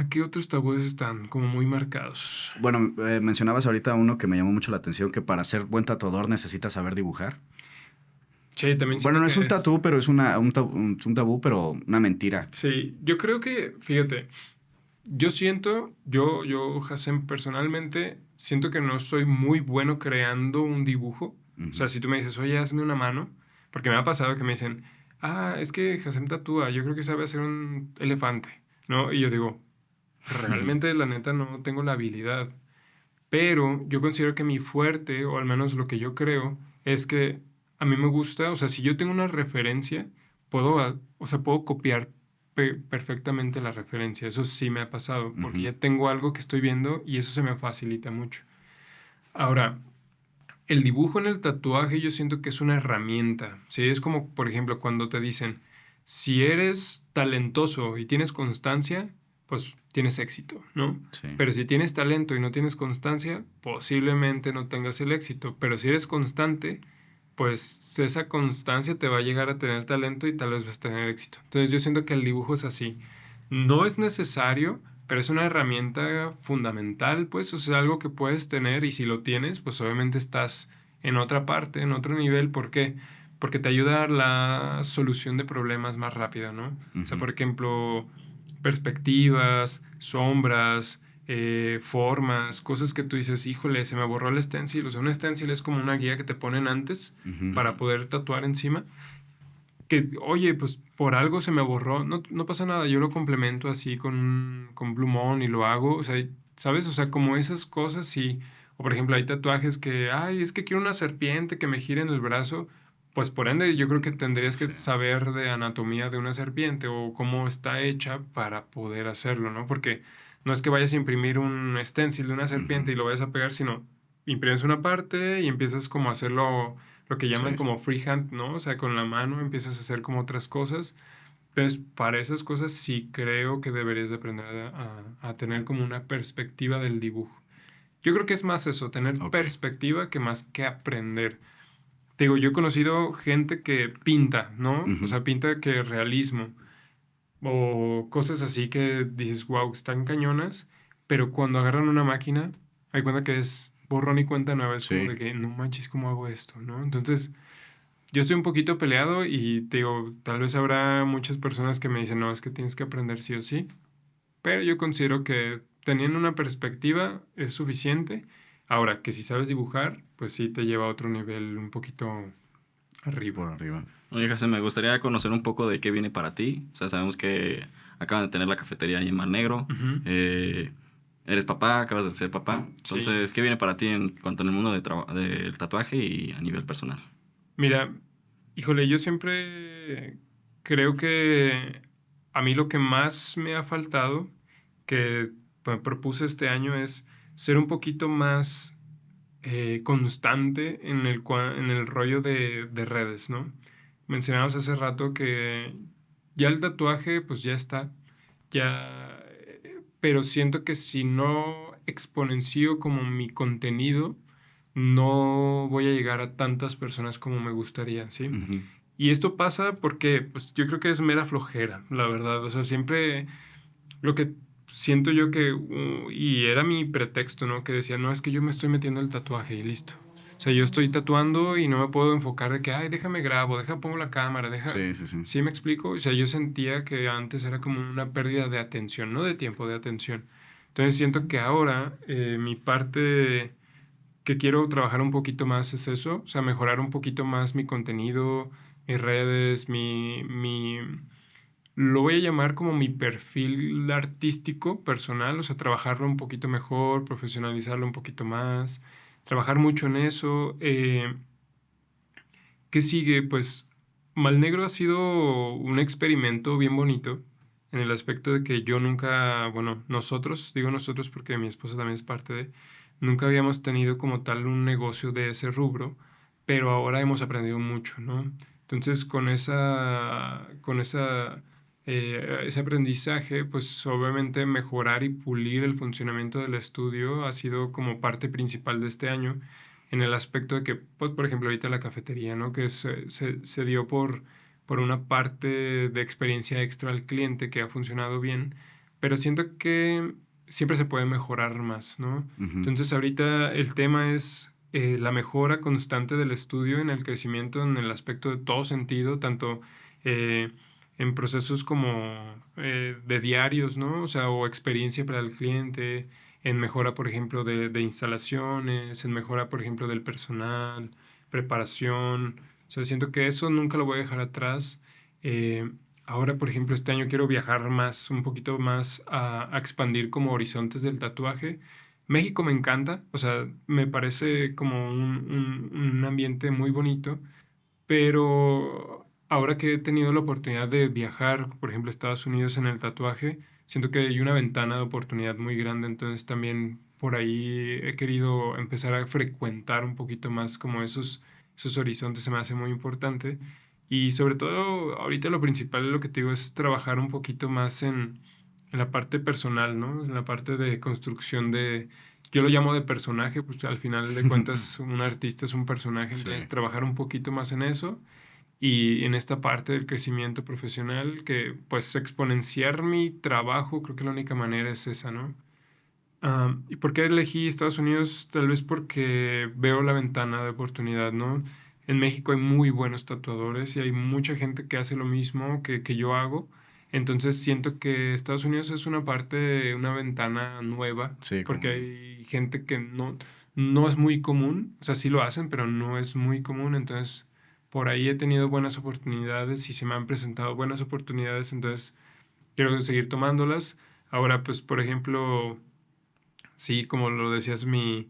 ¿Qué otros tabúes están como muy marcados? Bueno, mencionabas ahorita uno que me llamó mucho la atención, que para ser buen tatuador necesitas saber dibujar. Sí, también Bueno, siento no es que un es. tatú, pero es un tabú, pero una mentira. Sí, yo creo que, fíjate, Hassem, personalmente, siento que no soy muy bueno creando un dibujo. O Ujú. sea, si tú me dices, oye, hazme una mano, porque me ha pasado que me dicen, es que Hassem tatúa, yo creo que sabe hacer un elefante, ¿no? Y yo digo, realmente, la neta, no tengo la habilidad. Pero yo considero que mi fuerte, o al menos lo que yo creo, es que a mí me gusta, o sea, si yo tengo una referencia, o sea, puedo copiar perfectamente la referencia. Eso sí me ha pasado, porque Ujú. ya tengo algo que estoy viendo y eso se me facilita mucho. Ahora, el dibujo en el tatuaje yo siento que es una herramienta, ¿sí? Es como, por ejemplo, cuando te dicen, si eres talentoso y tienes constancia, pues tienes éxito, ¿no? Sí. Pero si tienes talento y no tienes constancia, posiblemente no tengas el éxito. Pero si eres constante, pues esa constancia te va a llegar a tener talento y tal vez vas a tener éxito. Entonces yo siento que el dibujo es así. No es necesario, pero es una herramienta fundamental, pues, o sea, algo que puedes tener y si lo tienes, pues obviamente estás en otra parte, en otro nivel. ¿Por qué? Porque te ayuda a dar la solución de problemas más rápida, ¿no? O sea, Ujú. por ejemplo, perspectivas, sombras, formas, cosas que tú dices, híjole, se me borró el stencil. O sea, un stencil es como una guía que te ponen antes Ujú. para poder tatuar encima que, oye, pues por algo se me borró, no, no pasa nada, yo lo complemento así con Blue Moon y lo hago, o sea, ¿sabes? O sea, como esas cosas, sí. O por ejemplo, hay tatuajes que, es que quiero una serpiente que me gire en el brazo, pues por ende yo creo que tendrías que Sí. saber de anatomía de una serpiente o cómo está hecha para poder hacerlo, ¿no? Porque no es que vayas a imprimir un stencil de una Ujú. serpiente y lo vayas a pegar, sino imprimes una parte y empiezas como a hacerlo lo que llaman Sí. como freehand, ¿no? O sea, con la mano empiezas a hacer como otras cosas. Entonces, para esas cosas sí creo que deberías de aprender a tener como una perspectiva del dibujo. Yo creo que es más eso, tener Ok. perspectiva que más que aprender. Te digo, yo he conocido gente que pinta, ¿no? O Ujú. sea, pinta que realismo o cosas así que dices, wow, están cañonas, pero cuando agarran una máquina, hay cuenta que es borrón y cuenta nueva, es como Sí. de que no manches, ¿cómo hago esto? ¿No? Entonces, yo estoy un poquito peleado y te digo, tal vez habrá muchas personas que me dicen, no, es que tienes que aprender sí o sí, pero yo considero que teniendo una perspectiva es suficiente. Ahora, que si sabes dibujar, pues sí te lleva a otro nivel un poquito arriba. Por arriba. Oye, José, me gustaría conocer un poco de qué viene para ti. O sea, sabemos que acaban de tener la cafetería ahí en Mar Negro. Ujú. Eres papá, acabas de ser papá. Sí. Entonces, ¿qué viene para ti en cuanto en el mundo del tatuaje y a nivel personal? Mira, híjole, yo siempre creo que a mí lo que más me ha faltado, que me propuse este año, es ser un poquito más constante en el rollo de redes, ¿no? Mencionábamos hace rato que ya el tatuaje, pues ya está, ya, pero siento que si no exponencio como mi contenido, no voy a llegar a tantas personas como me gustaría, ¿sí? Ujú. Y esto pasa porque, pues yo creo que es mera flojera, la verdad. O sea, siempre lo que siento yo que, y era mi pretexto, ¿no? Que decía, no, es que yo me estoy metiendo el tatuaje y listo. O sea, yo estoy tatuando y no me puedo enfocar de que, ay, déjame grabo, déjame pongo la cámara, deja... Sí, sí, sí. ¿Sí me explico? O sea, yo sentía que antes era como una pérdida de atención, no de tiempo, de atención. Entonces siento que ahora mi parte que quiero trabajar un poquito más es eso, o sea, mejorar un poquito más mi contenido, mis redes, lo voy a llamar como mi perfil artístico personal, o sea, trabajarlo un poquito mejor, profesionalizarlo un poquito más, trabajar mucho en eso. ¿Qué sigue? Pues Malnegro ha sido un experimento bien bonito en el aspecto de que yo nunca, bueno, nosotros, digo nosotros porque mi esposa también es parte de, nunca habíamos tenido como tal un negocio de ese rubro, pero ahora hemos aprendido mucho, ¿no? Entonces, ese aprendizaje, pues obviamente mejorar y pulir el funcionamiento del estudio ha sido como parte principal de este año en el aspecto de que, pues, por ejemplo, ahorita la cafetería, ¿no? Que se dio por una parte de experiencia extra al cliente que ha funcionado bien, pero siento que siempre se puede mejorar más, ¿no? Ujú. Entonces, ahorita el tema es la mejora constante del estudio en el crecimiento, en el aspecto de todo sentido, tanto eh, en procesos como de diarios, ¿no? O sea, o experiencia para el cliente, en mejora, por ejemplo, de instalaciones, en mejora, por ejemplo, del personal, preparación. O sea, siento que eso nunca lo voy a dejar atrás. Eh, Ahora, por ejemplo, este año quiero viajar más, un poquito más a expandir como horizontes del tatuaje. México me encanta, o sea, me parece como un ambiente muy bonito, pero ahora que he tenido la oportunidad de viajar, por ejemplo, a Estados Unidos en el tatuaje, siento que hay una ventana de oportunidad muy grande, entonces también por ahí he querido empezar a frecuentar un poquito más como esos horizontes, se me hace muy importante. Y sobre todo, ahorita lo principal, lo que te digo, es trabajar un poquito más en la parte personal, ¿no? En la parte de construcción de, yo lo llamo de personaje, pues al final de cuentas un artista es un personaje, Sí. entonces trabajar un poquito más en eso y en esta parte del crecimiento profesional, que pues exponenciar mi trabajo, creo que la única manera es esa, ¿no? ¿Y por qué elegí Estados Unidos? Tal vez porque veo la ventana de oportunidad, ¿no? En México hay muy buenos tatuadores y hay mucha gente que hace lo mismo que yo hago. Entonces siento que Estados Unidos es una parte, una ventana nueva, Sí, porque como... hay gente que no es muy común, o sea, sí lo hacen, pero no es muy común. Entonces, por ahí he tenido buenas oportunidades y se me han presentado buenas oportunidades, entonces quiero seguir tomándolas. Ahora, pues, por ejemplo... Sí, como lo decías, mi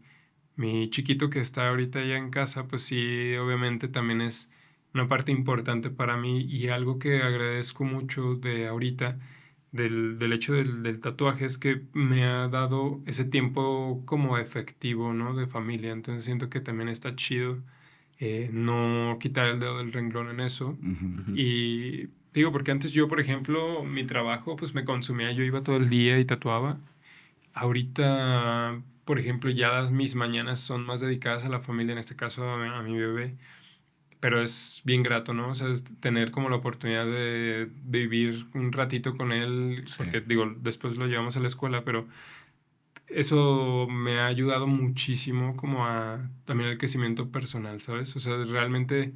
chiquito que está ahorita ya en casa, pues sí, obviamente también es una parte importante para mí y algo que agradezco mucho de ahorita, del hecho del tatuaje, es que me ha dado ese tiempo como efectivo, ¿no? De familia. Entonces siento que también está chido no quitar el dedo del renglón en eso. Ujú. Ujú. Y digo, porque antes yo, por ejemplo, mi trabajo, pues me consumía, yo iba todo el día y tatuaba. Ahorita, por ejemplo, ya mis mañanas son más dedicadas a la familia, en este caso a mi bebé, pero es bien grato, ¿no? O sea, es tener como la oportunidad de vivir un ratito con él, Sí. porque digo, después lo llevamos a la escuela, pero eso me ha ayudado muchísimo como a también el crecimiento personal, ¿sabes? O sea, realmente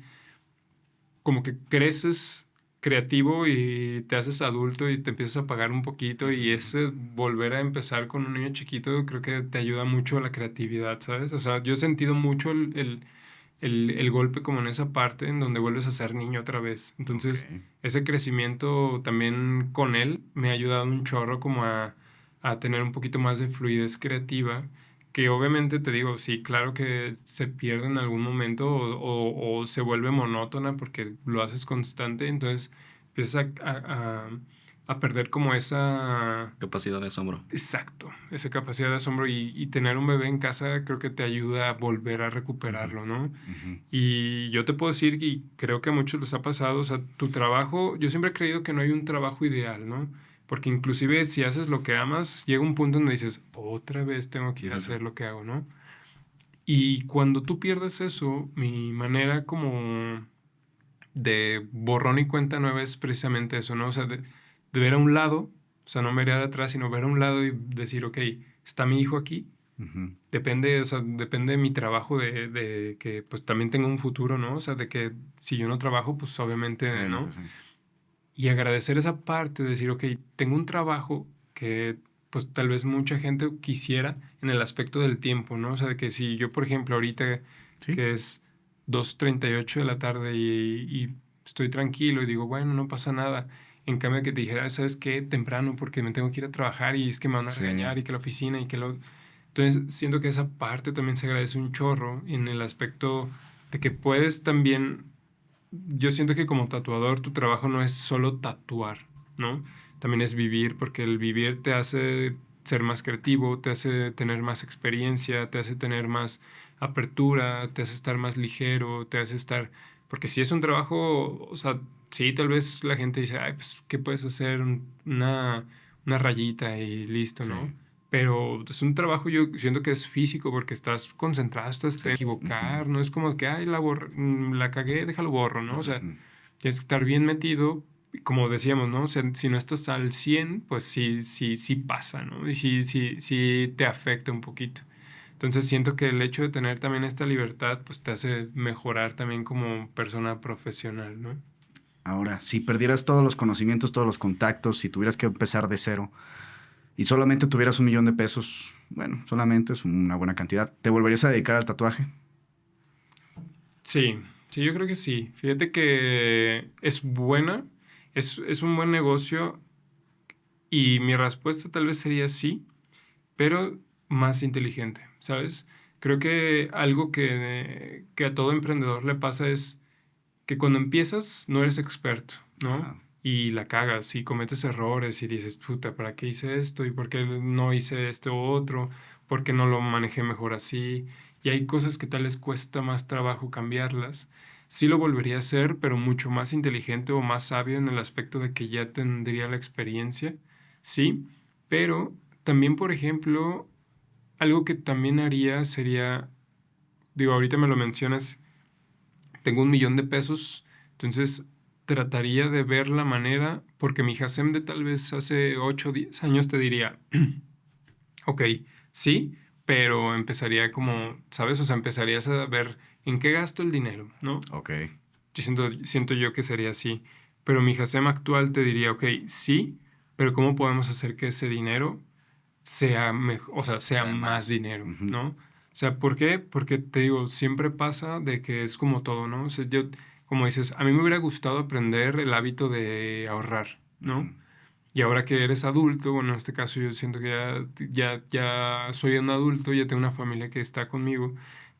como que creces creativo y te haces adulto y te empiezas a pagar un poquito y ese volver a empezar con un niño chiquito creo que te ayuda mucho a la creatividad, ¿sabes? O sea, yo he sentido mucho el golpe como en esa parte en donde vuelves a ser niño otra vez. Ok. Entonces, ese crecimiento también con él me ha ayudado un chorro como a tener un poquito más de fluidez creativa que obviamente te digo, sí, claro que se pierde en algún momento o se vuelve monótona porque lo haces constante, entonces empiezas a perder como esa... Capacidad de asombro. Exacto, esa capacidad de asombro y tener un bebé en casa creo que te ayuda a volver a recuperarlo, ¿no? Ujú. Y yo te puedo decir, y creo que a muchos les ha pasado, o sea, tu trabajo, yo siempre he creído que no hay un trabajo ideal, ¿no? Porque inclusive si haces lo que amas, llega un punto donde dices, otra vez tengo que ir a hacer lo que hago, ¿no? Y cuando tú pierdes eso, mi manera como de borrón y cuenta nueva es precisamente eso, ¿no? O sea, de ver a un lado, o sea, no ver de atrás, sino ver a un lado y decir, ok, está mi hijo aquí, Ujú. depende, o sea, depende de mi trabajo, de que pues también tenga un futuro, ¿no? O sea, de que si yo no trabajo, pues obviamente, Sí, ¿no? sí, sí. Y agradecer esa parte de decir, ok, tengo un trabajo que pues tal vez mucha gente quisiera en el aspecto del tiempo, ¿no? O sea, de que si yo, por ejemplo, ahorita Sí. que es 2:38 de la tarde y estoy tranquilo y digo, bueno, no pasa nada. En cambio que te dijera, ¿sabes qué? Temprano porque me tengo que ir a trabajar y es que me van a Sí. regañar y que la oficina y que lo... Entonces, siento que esa parte también se agradece un chorro en el aspecto de que puedes también yo siento que como tatuador tu trabajo no es solo tatuar, ¿no? También es vivir, porque el vivir te hace ser más creativo, te hace tener más experiencia, te hace tener más apertura, te hace estar más ligero, te hace estar... Porque si es un trabajo, o sea, sí, tal vez la gente dice, ay, pues, ¿qué puedes hacer? Una rayita y listo, Sí. ¿no? Pero es un trabajo, yo siento que es físico porque estás concentrado, estás Sí. te equivocar, Ujú. no es como que, ay, la cagué, déjalo borro, ¿no? O sea, Ujú. tienes que estar bien metido, y como decíamos, ¿no? O sea, si no estás al 100 pues sí pasa, ¿no? Y sí te afecta un poquito. Entonces siento que el hecho de tener también esta libertad, pues te hace mejorar también como persona profesional, ¿no? Ahora, si perdieras todos los conocimientos, todos los contactos, si tuvieras que empezar de cero y solamente tuvieras 1 millón de pesos, bueno, solamente es una buena cantidad, ¿te volverías a dedicar al tatuaje? Sí, yo creo que sí. Fíjate que es buena, es un buen negocio y mi respuesta tal vez sería sí, pero más inteligente, ¿sabes? Creo que algo que a todo emprendedor le pasa es que cuando empiezas no eres experto, ¿no? Ajá. Y la cagas y cometes errores y dices, puta, ¿para qué hice esto? ¿Y por qué no hice esto u otro? ¿Por qué no lo manejé mejor así? Y hay cosas que tal les cuesta más trabajo cambiarlas. Sí lo volvería a hacer, pero mucho más inteligente o más sabio en el aspecto de que ya tendría la experiencia, sí. Pero también, por ejemplo, algo que también haría sería, digo, ahorita me lo mencionas, tengo 1 millón de pesos, entonces trataría de ver la manera, porque mi Hasem de tal vez hace 8 o 10 años te diría, ok, sí, pero empezaría como, ¿sabes? O sea, empezarías a ver en qué gasto el dinero, ¿no? Ok. Siento yo que sería así, pero mi Hasem actual te diría, ok, sí, pero ¿cómo podemos hacer que ese dinero sea mejor, o sea, sea Sea más más. dinero, Ujú. ¿no? O sea, ¿por qué? Porque te digo, siempre pasa de que es como todo, ¿no? O sea, yo, como dices, a mí me hubiera gustado aprender el hábito de ahorrar, ¿no? Ujú. Y ahora que eres adulto, bueno, en este caso yo siento que ya soy un adulto, ya tengo una familia que está conmigo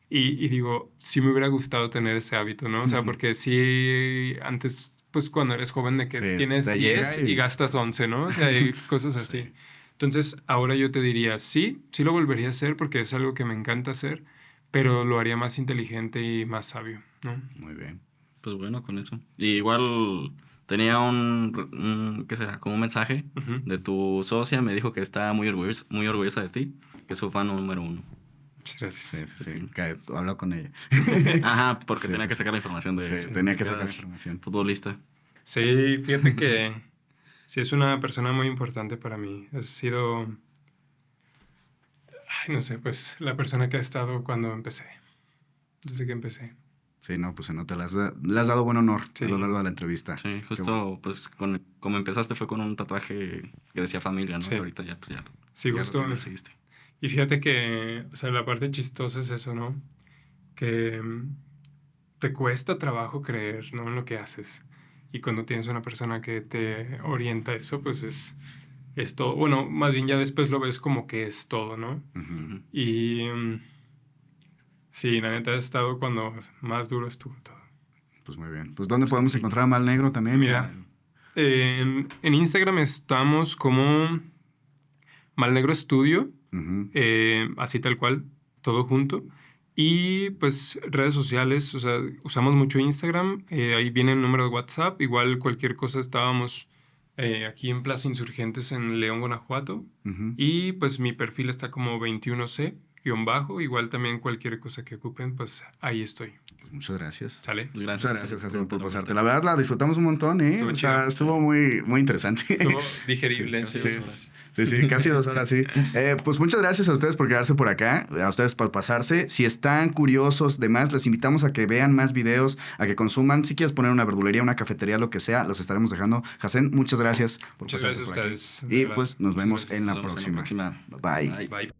y digo, sí me hubiera gustado tener ese hábito, ¿no? O sea, porque sí, antes, pues cuando eres joven de que Sí, tienes te llega 10 y y... gastas 11, ¿no? O sea, hay cosas así. Sí, Entonces, ahora yo te diría, sí lo volvería a hacer porque es algo que me encanta hacer, pero lo haría más inteligente y más sabio, ¿no? muy bien. Pues bueno, con eso. Y igual tenía ¿qué será? Como un mensaje Ujú. de tu socia. Me dijo que está muy orgullosa de ti, que es su fan número uno. Muchas gracias. Sí, sí, Sí, sí. sí. Que hablo con ella. Ajá, porque Sí, tenía sí, que sí. sacar la información Sí, de tenía que que sacar eras información. futbolista. Sí, fíjate que sí es una persona muy importante para mí. Ha sido, ay, no sé, pues la persona que ha estado cuando empecé, desde que empecé. Sí, no, pues se nota, le has dado buen honor a lo Sí, largo de la entrevista. Sí, Qué bueno. justo, pues, como empezaste fue con un tatuaje que decía familia, ¿no? Y sí, ahorita ya, pues, sí, Ya lo justo. ya lo tienes. seguiste. Y fíjate que, o sea, la parte chistosa es eso, ¿no? Que te cuesta trabajo creer, ¿no? En lo que haces. Y cuando tienes una persona que te orienta a eso, pues es todo. Bueno, más bien ya después lo ves como que es todo, ¿no? Ujú. Ujú. Y sí, la neta ha estado cuando más duro estuvo todo. Pues muy bien. Pues ¿dónde Sí, podemos sí. encontrar a Mal Negro también? Mira, Ya. En Instagram estamos como Malnegro Studio, así tal cual, todo junto. Y pues redes sociales, o sea, usamos mucho Instagram, ahí viene el número de WhatsApp, igual cualquier cosa estábamos aquí en Plaza Insurgentes en León, Guanajuato. Y pues mi perfil está como 21C _, igual también cualquier cosa que ocupen, pues ahí estoy. Muchas gracias. ¿Sale? Muchas gracias, Jacen, por pasarte. La verdad, la disfrutamos un montón, ¿eh? Estuvo chido. Estuvo muy, muy interesante. Estuvo digerible. Sí, Sí. Sí, casi 2 horas, sí. Pues muchas gracias a ustedes por quedarse por acá, a ustedes por pasarse. Si están curiosos, demás, les invitamos a que vean más videos, a que consuman. Si quieres poner una verdulería, una cafetería, lo que sea, las estaremos dejando. Jacen, muchas gracias por Muchas pasarse gracias por a aquí. ustedes. Y pues nos vemos en la Nos vemos próxima. Bye. Bye. Bye.